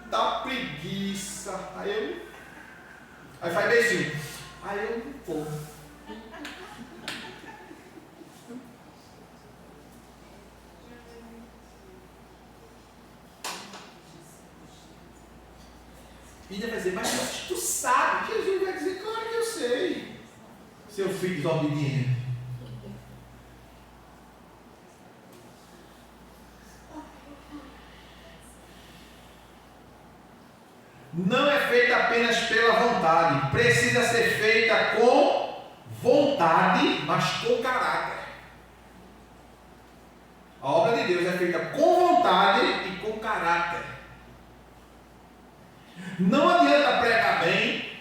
dá preguiça. Aí faz bem assim. Aí eu não vou. E ainda vai dizer: mas tu sabe. Jesus vai dizer: claro que eu sei. Seu filho desobediente. Não é feita apenas pela vontade, precisa ser feita com vontade, mas com caráter. A obra de Deus é feita com vontade e com caráter. Não adianta pregar bem,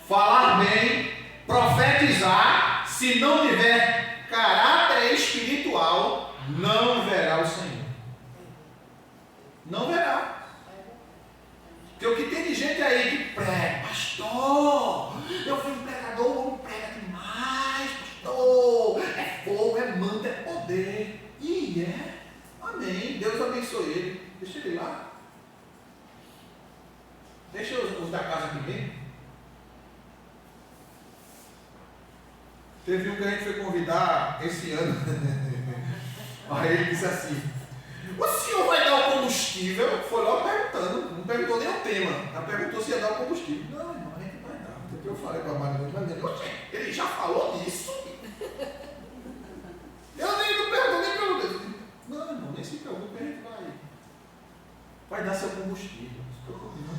falar bem, profetizar, se não tiver caráter espiritual, não verá o Senhor. Não verá. Porque o que tem de gente aí que prega: pastor, eu fui um pregador, o homem prega demais, pastor, é fogo, é manto, é poder. E é, amém, Deus abençoe ele. Deixa ele lá. Deixa os da casa aqui bem. Teve um que a gente foi convidar esse ano. Aí ele disse assim: o senhor vai dar o combustível? Foi logo perguntando, não perguntou nem o tema, ela perguntou se ia dar o combustível. Não, irmão, a gente vai dar. Depois eu falei para a Margarida, ele já falou disso? Eu nem perguntei. Não, irmão, nem se preocupe, a gente vai dar seu combustível. Não se preocupe, não.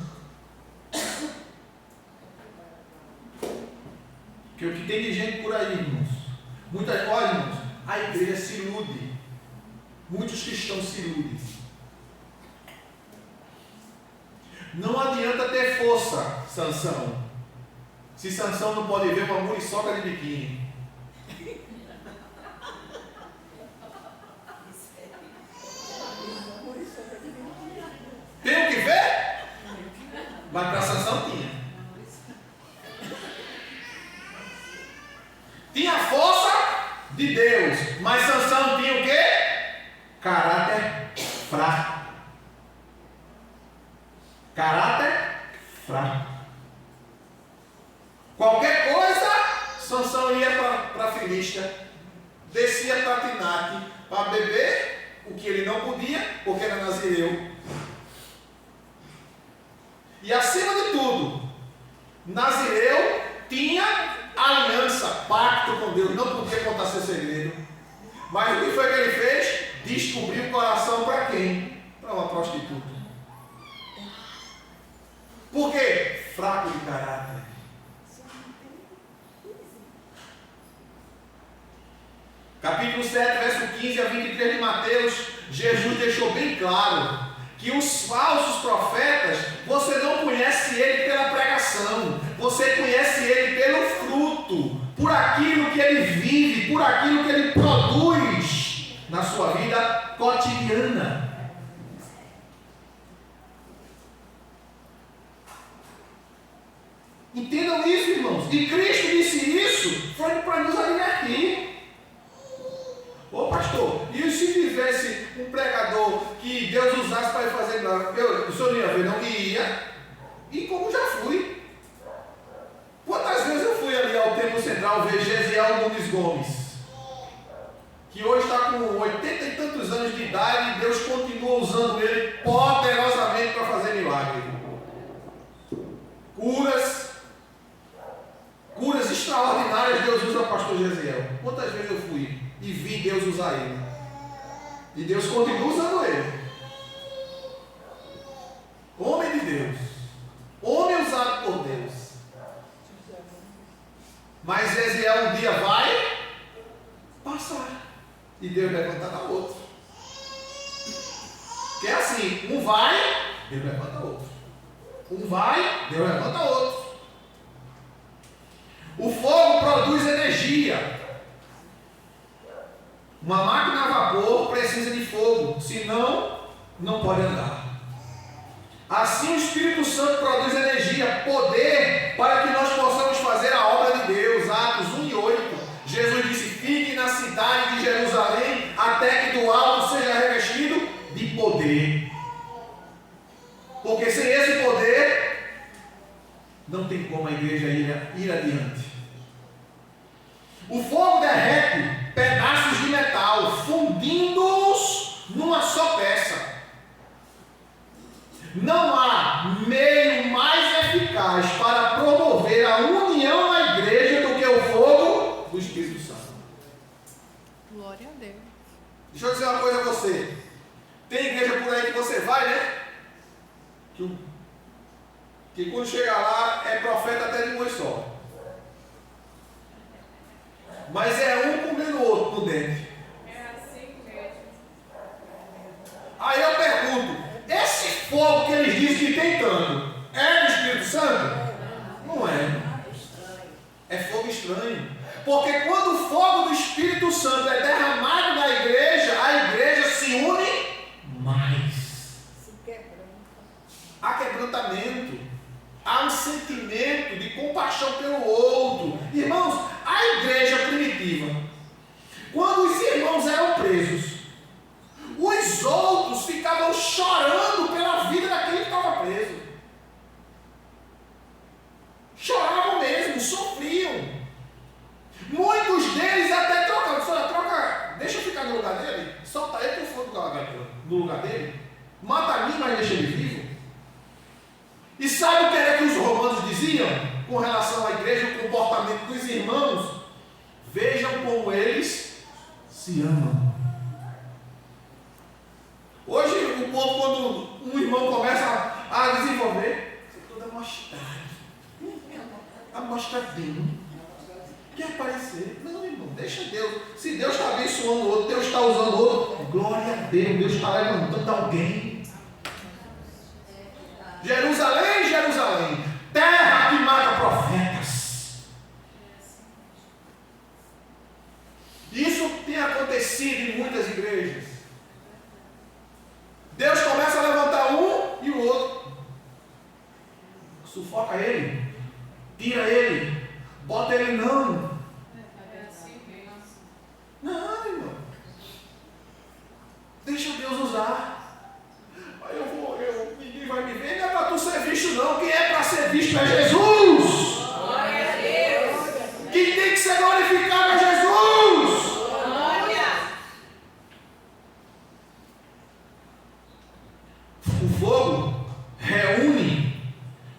Porque o que tem de gente por aí, irmãos, olha, irmãos, a igreja se ilude. Muitos cristãos se iludem. Não adianta ter força, Sansão, se Sansão não pode ver uma muriçoca de biquíni. Tem o que ver? Mas para Sansão tinha. Tinha a força de Deus, mas Sansão tinha o quê? Caráter fraco. Caráter fraco. Qualquer coisa, Sansão ia para a Filista, descia para Tinate para beber o que ele não podia, porque era nazireu. E acima de tudo, nazireu tinha aliança, pacto com Deus, não podia contar seu segredo. Mas o que foi que ele fez? Descobriu o coração para quem? Para uma prostituta. Por quê? Fraco de caráter. Capítulo 7, verso 15 a 23 de Mateus, Jesus deixou bem claro que os falsos profetas, você não conhece ele pela pregação, você conhece ele pelo fruto, por aquilo que ele vive, por aquilo que ele produz na sua vida cotidiana. Entendam isso, irmãos. E Cristo disse isso, foi para nos advertir. Ô pastor, e se tivesse um pregador que Deus usasse para ir fazer milagre? O senhor não ia ver, não ia. E como já fui. Quantas vezes eu fui ali ao Templo Central ver Gesiel Nunes Gomes, que hoje está com 80 e tantos anos de idade, e Deus continua usando ele poderosamente para fazer milagre. Curas extraordinárias Deus usa o pastor Gesiel. Quantas vezes eu fui e vi Deus usar ele? E Deus continua usando ele. Homem de Deus. Homem usado por Deus. Mas Gesiel um dia vai passar. E Deus levantará outro. Que é assim, um vai, Deus levanta outro. Um vai, Deus levanta outro. O fogo produz energia. Uma máquina a vapor precisa de fogo, senão não pode andar. Assim o Espírito Santo produz energia, poder, para que nós possamos fazer a obra de Deus. Atos 1 e 8. Jesus disse: fique na cidade de Jerusalém, até que do alto seja revestido de poder. Porque sem esse poder, não tem como a igreja ir adiante. O fogo derrete pedaços de metal, fundindo-os numa só peça. Não há meio mais eficaz para promover a união na igreja do que o fogo do Espírito Santo. Glória a Deus. Deixa eu dizer uma coisa a você. Tem igreja por aí que você vai, né? Que quando chega lá é profeta até de um só. Mas é um comendo o outro no dente. É assim mesmo. Aí eu pergunto: esse fogo que eles dizem que tem tanto, é do Espírito Santo? Não é. É fogo estranho. Porque quando o fogo do Espírito Santo é derramado na igreja, a igreja se une mais. Há quebrantamento. Há um sentimento de compaixão pelo outro. Irmãos, a igreja primitiva, quando os irmãos eram presos, os outros ficavam chorando pela vida daquele que estava preso. Choravam mesmo, sofriam. Muitos Mata a mim, mas deixa ele vivo. E sabe o que era que os romanos diziam com relação à igreja, o comportamento dos irmãos? Vejam como eles se amam. Hoje, o povo, quando um irmão começa a desenvolver, isso tudo é mostrado. Amostradinho. Quer aparecer? Não, irmão, deixa Deus. Se Deus está abençoando o outro, Deus está usando o outro, glória a Deus, Deus está levantando alguém. Jerusalém, Jerusalém, terra que mata profetas. Isso tem acontecido em muitas igrejas. Deus começa a levantar um e o outro. Sufoca ele, tira ele, bota ele não. Não, irmão. Deixa Deus usar. Aí ninguém vai me ver, não é para tu ser visto não. Quem é para ser visto é Jesus. Glória a Deus. Quem tem que ser glorificado é Jesus. Glória. O fogo reúne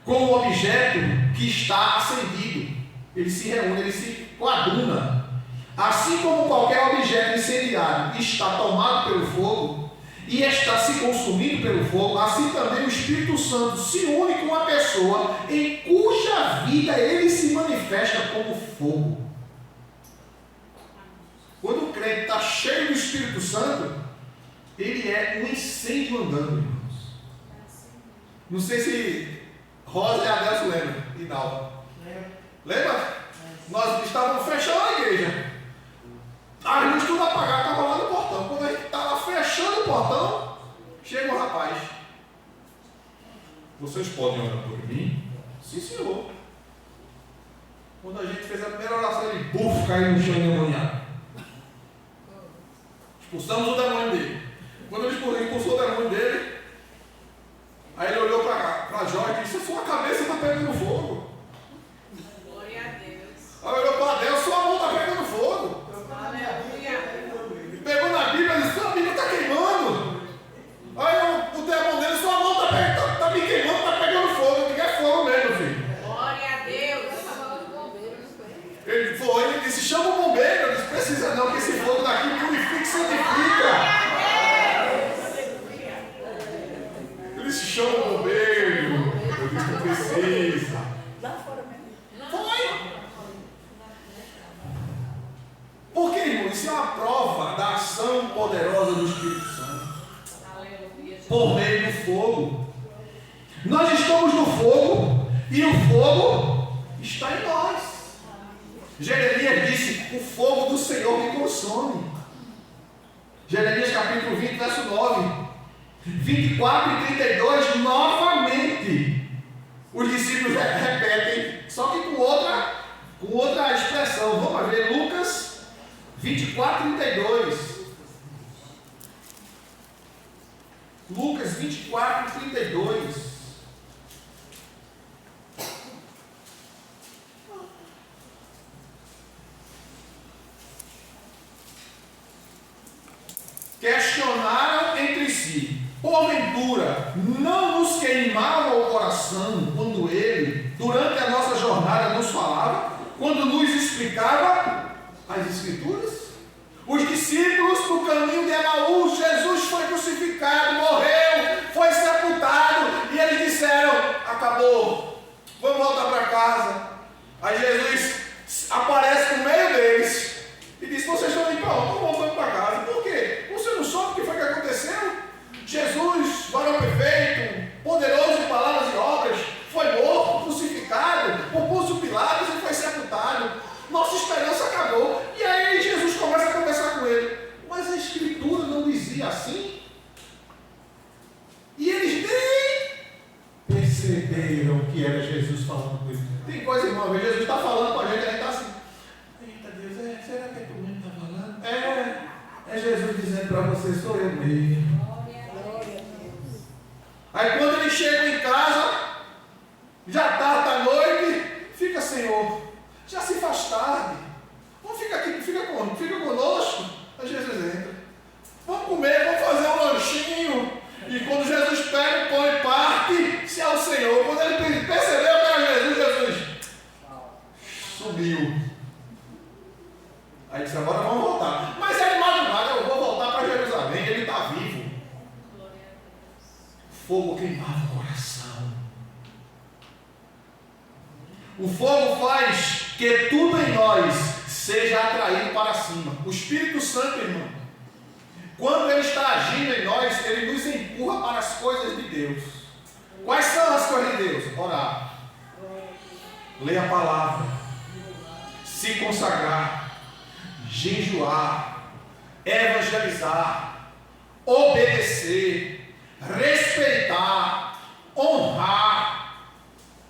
com o objeto que está acendido. Ele se reúne, ele se coaduna. Assim como qualquer objeto incendiário está tomado pelo fogo e está se consumindo pelo fogo, assim também o Espírito Santo se une com uma pessoa em cuja vida ele se manifesta como fogo. Quando o crente está cheio do Espírito Santo, ele é um incêndio andando, irmãos. Não sei se Rosa e Adelso lembram, e Dalva. Lembra? Nós estávamos fechando a igreja. A luz tudo apagada, estava lá no portão. Quando a gente estava fechando o portão, chega um rapaz. Vocês podem orar por mim? Sim, senhor. Quando a gente fez a primeira oração, ele caiu no chão endemoniado. Expulsamos o demônio dele. Quando ele expulsou o demônio dele, aí ele olhou para Jó e disse: sua cabeça está pegando fogo. Glória a Deus. Aí olhou para Deus: sua mão está pegando fogo. Pegou na Bíblia e disse: sua Bíblia está queimando. Aí o demônio dele: sua mão está me queimando, está pegando fogo. Eu digo: é fogo mesmo, filho. Glória a Deus. Ele disse: chama o bombeiro. Eu disse: precisa não, que esse fogo daqui purifica e santifica. Ele disse: chama o bombeiro. Eu disse: não precisa. Lá fora mesmo. Foi. Por quê, irmão? Isso é uma prova da ação poderosa do Espírito Santo. Aleluia. Por meio do fogo. Nós estamos no fogo e o fogo está em nós. Jeremias disse: o fogo do Senhor me consome. Jeremias capítulo 20, verso 9. 24 e 32, novamente. Os discípulos repetem, só que com outra expressão. Vamos ver Lucas 24 e 32. Lucas 24 e 32. Questionaram entre si: porventura não nos queimava o coração quando ele, durante a nossa jornada, nos falava, quando nos explicava as Escrituras? Os discípulos no caminho de Emaús, Jesus foi crucificado, morreu, foi sepultado, e eles disseram: acabou, vamos voltar para casa. Aí Jesus aparece no meio deles e diz: vocês estão indo para onde? Estão voltando para casa. Por quê? Você não sabe o que foi que aconteceu? Jesus, varão perfeito, poderoso em palavras e obras, foi morto, crucificado por Pôncio Pilatos e foi sepultado. Nossa esperança acabou. E aí Jesus começa a conversar com ele: mas a Escritura não dizia assim? E eles nem perceberam que era Jesus falando com eles. Tem coisa, irmão, Jesus está falando com a gente está assim: eita Deus, será que é tu mesmo que está falando? É Jesus dizendo para você: sou eu mesmo. Aí quando eles chegam em casa, já tarde da noite, fica: Senhor, já se faz tarde, vamos ficar aqui, fica conosco. Aí Jesus entra: vamos comer, vamos fazer um lanchinho. E quando Jesus fogo queimava o coração. O fogo faz que tudo em nós seja atraído para cima. O Espírito Santo, irmão, quando ele está agindo em nós, ele nos empurra para as coisas de Deus. Quais são as coisas de Deus? Orar, ler a palavra, se consagrar, jejuar, evangelizar, obedecer, respeitar, honrar.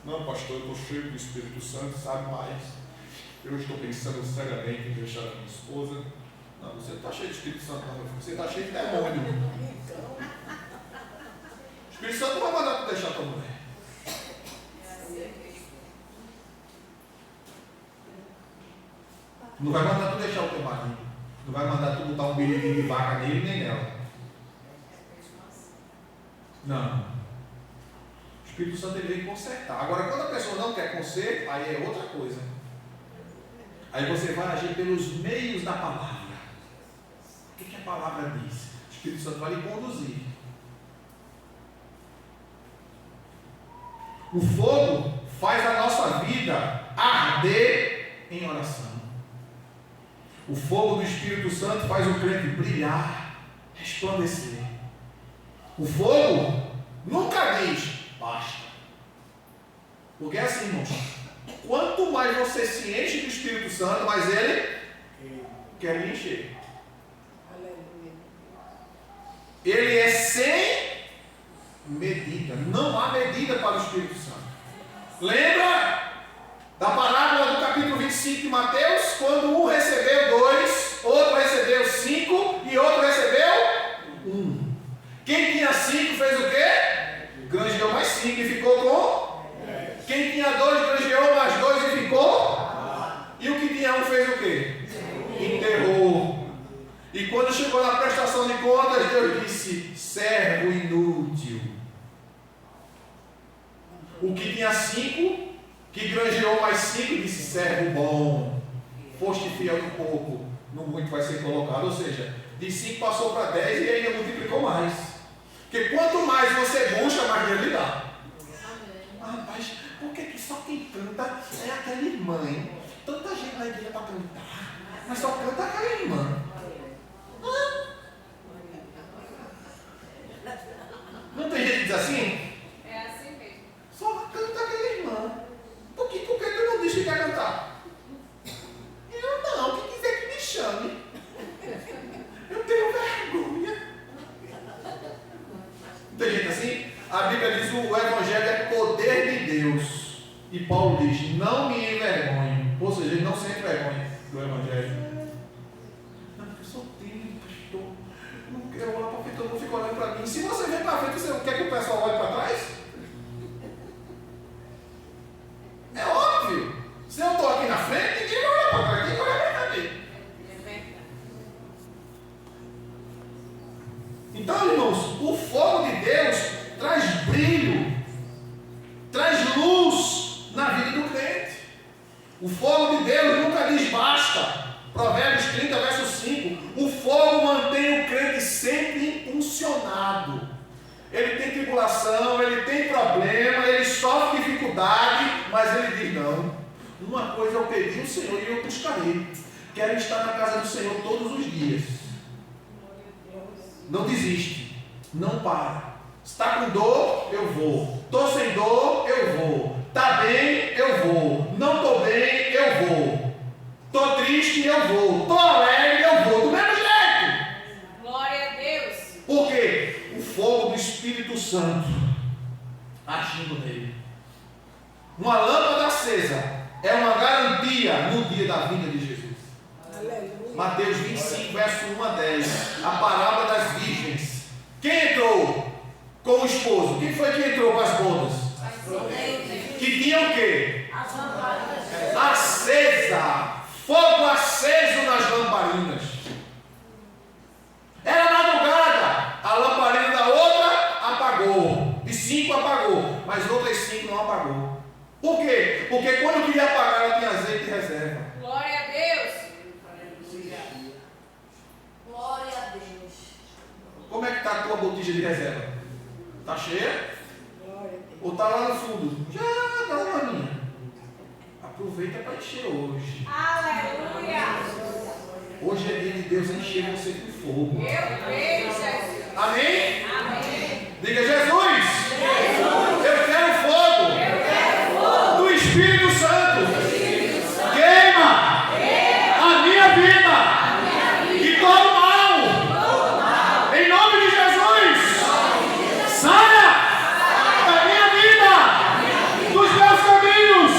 Não, pastor, eu estou cheio do Espírito Santo, sabe mais. Eu estou pensando seriamente em deixar a minha esposa. Não, você não está cheio de Espírito Santo, não. Você está cheio de demônio. O Espírito Santo não vai mandar tu deixar tua mulher. Não vai mandar tu deixar o teu marido. Não vai mandar tu botar um bilhete de vaca nele nem nela. Não. O Espírito Santo ele vem consertar. Agora, quando a pessoa não quer conserto, aí é outra coisa. Aí você vai agir pelos meios da palavra. O que a palavra diz? O Espírito Santo vai lhe conduzir. O fogo faz a nossa vida arder em oração. O fogo do Espírito Santo faz o crente brilhar, resplandecer. O fogo nunca diz basta. Porque é assim, irmãos, quanto mais você se enche do Espírito Santo, mais ele quer lhe encher. Ele é sem medida. Não há medida para o Espírito Santo. Lembra da parábola do capítulo 25 de Mateus? Quando um recebeu 2, outro recebeu 5 e outro recebeu 1. Quem tinha 5 fez o quê? Granjeou mais 5 e ficou com? Quem tinha 2 granjeou mais 2 e ficou? E o que tinha 1 fez o quê? Enterrou. E quando chegou na prestação de contas, Deus disse: servo inútil. O que tinha 5, que granjeou mais 5, disse: servo bom, foste fiel no pouco, no muito vai ser colocado. Ou seja, de 5 passou para 10 e ainda multiplicou mais. Porque quanto mais você busca, mais Deus lhe dá. Ah, mas por que só quem canta é aquela irmã, hein? Tanta gente na igreja para cantar, mas só canta aquela irmã. Não tem gente que diz assim? É assim mesmo. Só canta aquela irmã. Por que tu não diz que quer cantar? Eu não, quem quiser que me chame. Eu tenho vergonha. Tem gente assim? A Bíblia diz que o Evangelho é poder de Deus. E Paulo diz: não me envergonhe. Ou seja, ele não sente vergonha do Evangelho. Não, eu sou tímido, pastor. Eu não quero olhar para frente, todo mundo fica olhando para mim. Se você vem para frente, você quer que o pessoal olhe para trás? É óbvio. Se eu estou aqui na frente, ninguém vai olhar para trás, ninguém vai olhar para mim. Então, irmãos, o fogo de Deus traz brilho, traz luz na vida do crente. O fogo de Deus nunca diz basta. Provérbios 30, verso 5. O fogo mantém o crente sempre impulsionado. Ele tem tribulação, ele tem problema, ele sofre dificuldade, mas ele diz: não, uma coisa eu pedi ao Senhor e eu buscarei. Quero estar na casa do Senhor todos os dias. Não desiste, não para. Está com dor, eu vou. Estou sem dor, eu vou. Está bem, eu vou. Não estou bem, eu vou. Estou triste, eu vou. Estou alegre, eu vou. Do mesmo jeito. Glória a Deus. Por quê? O fogo do Espírito Santo agindo nele. Uma lâmpada acesa é uma garantia no dia da vinda de Jesus. Mateus 25, verso 1 a 10. A parábola das virgens. Quem entrou com o esposo? Quem foi que entrou com as bodas? Que tinha o quê? Acesa. Fogo aceso nas lamparinas. Era madrugada. A lamparina da outra apagou. De 5 apagou. Mas outras 5 não apagou. Por quê? Porque quando queria apagar, ela tinha azeite de reserva. Glória a Deus. Glória a Deus. Como é que está a tua botija de reserva? Está cheia? Glória a Deus. Ou está lá no fundo? Já dá uma linha. Aproveita para encher hoje. Aleluia. Hoje é dia de Deus encher você com fogo. Eu creio, Jesus. Amém? Amém. Diga, Jesus! Eu quero fogo do Espírito Santo. Queima a minha vida e todo mal. Em nome de Jesus, saia da minha vida, dos meus caminhos,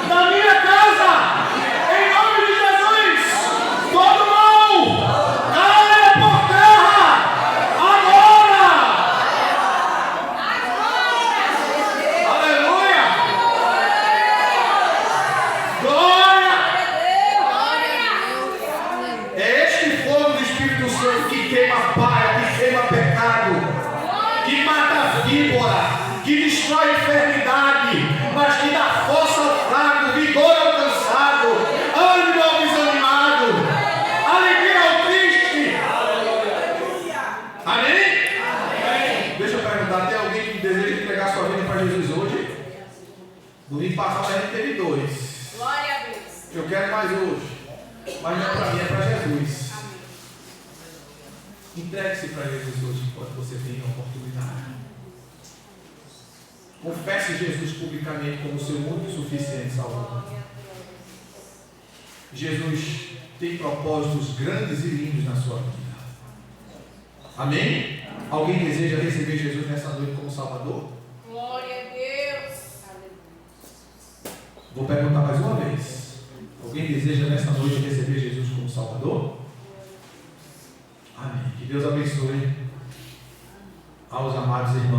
da minha casa. Em nome de Jesus, todo mal caia por terra agora. Aleluia! Glória! É este fogo do Espírito Santo que queima palha, que queima pecado, que mata a víbora, que destrói a enfermidade, mas que dá força ao fraco, vigor ao cansado, ânimo ao desanimado, alegria ao triste. Amém? Deixa eu perguntar, tem alguém que deseja entregar sua vida para Jesus hoje? Domingo passado a gente teve 2. Glória a Deus. Eu quero mais hoje. Mas não é para mim, é para Jesus. Entregue-se para Jesus hoje enquanto você tem a oportunidade. Confesse Jesus publicamente como seu único e suficiente Salvador. Jesus tem propósitos grandes e lindos na sua vida. Amém? Alguém deseja receber Jesus nessa noite como Salvador? Glória a Deus. Vou perguntar mais uma vez. Alguém deseja nessa noite receber Jesus como Salvador? Amém. Que Deus abençoe aos amados irmãos.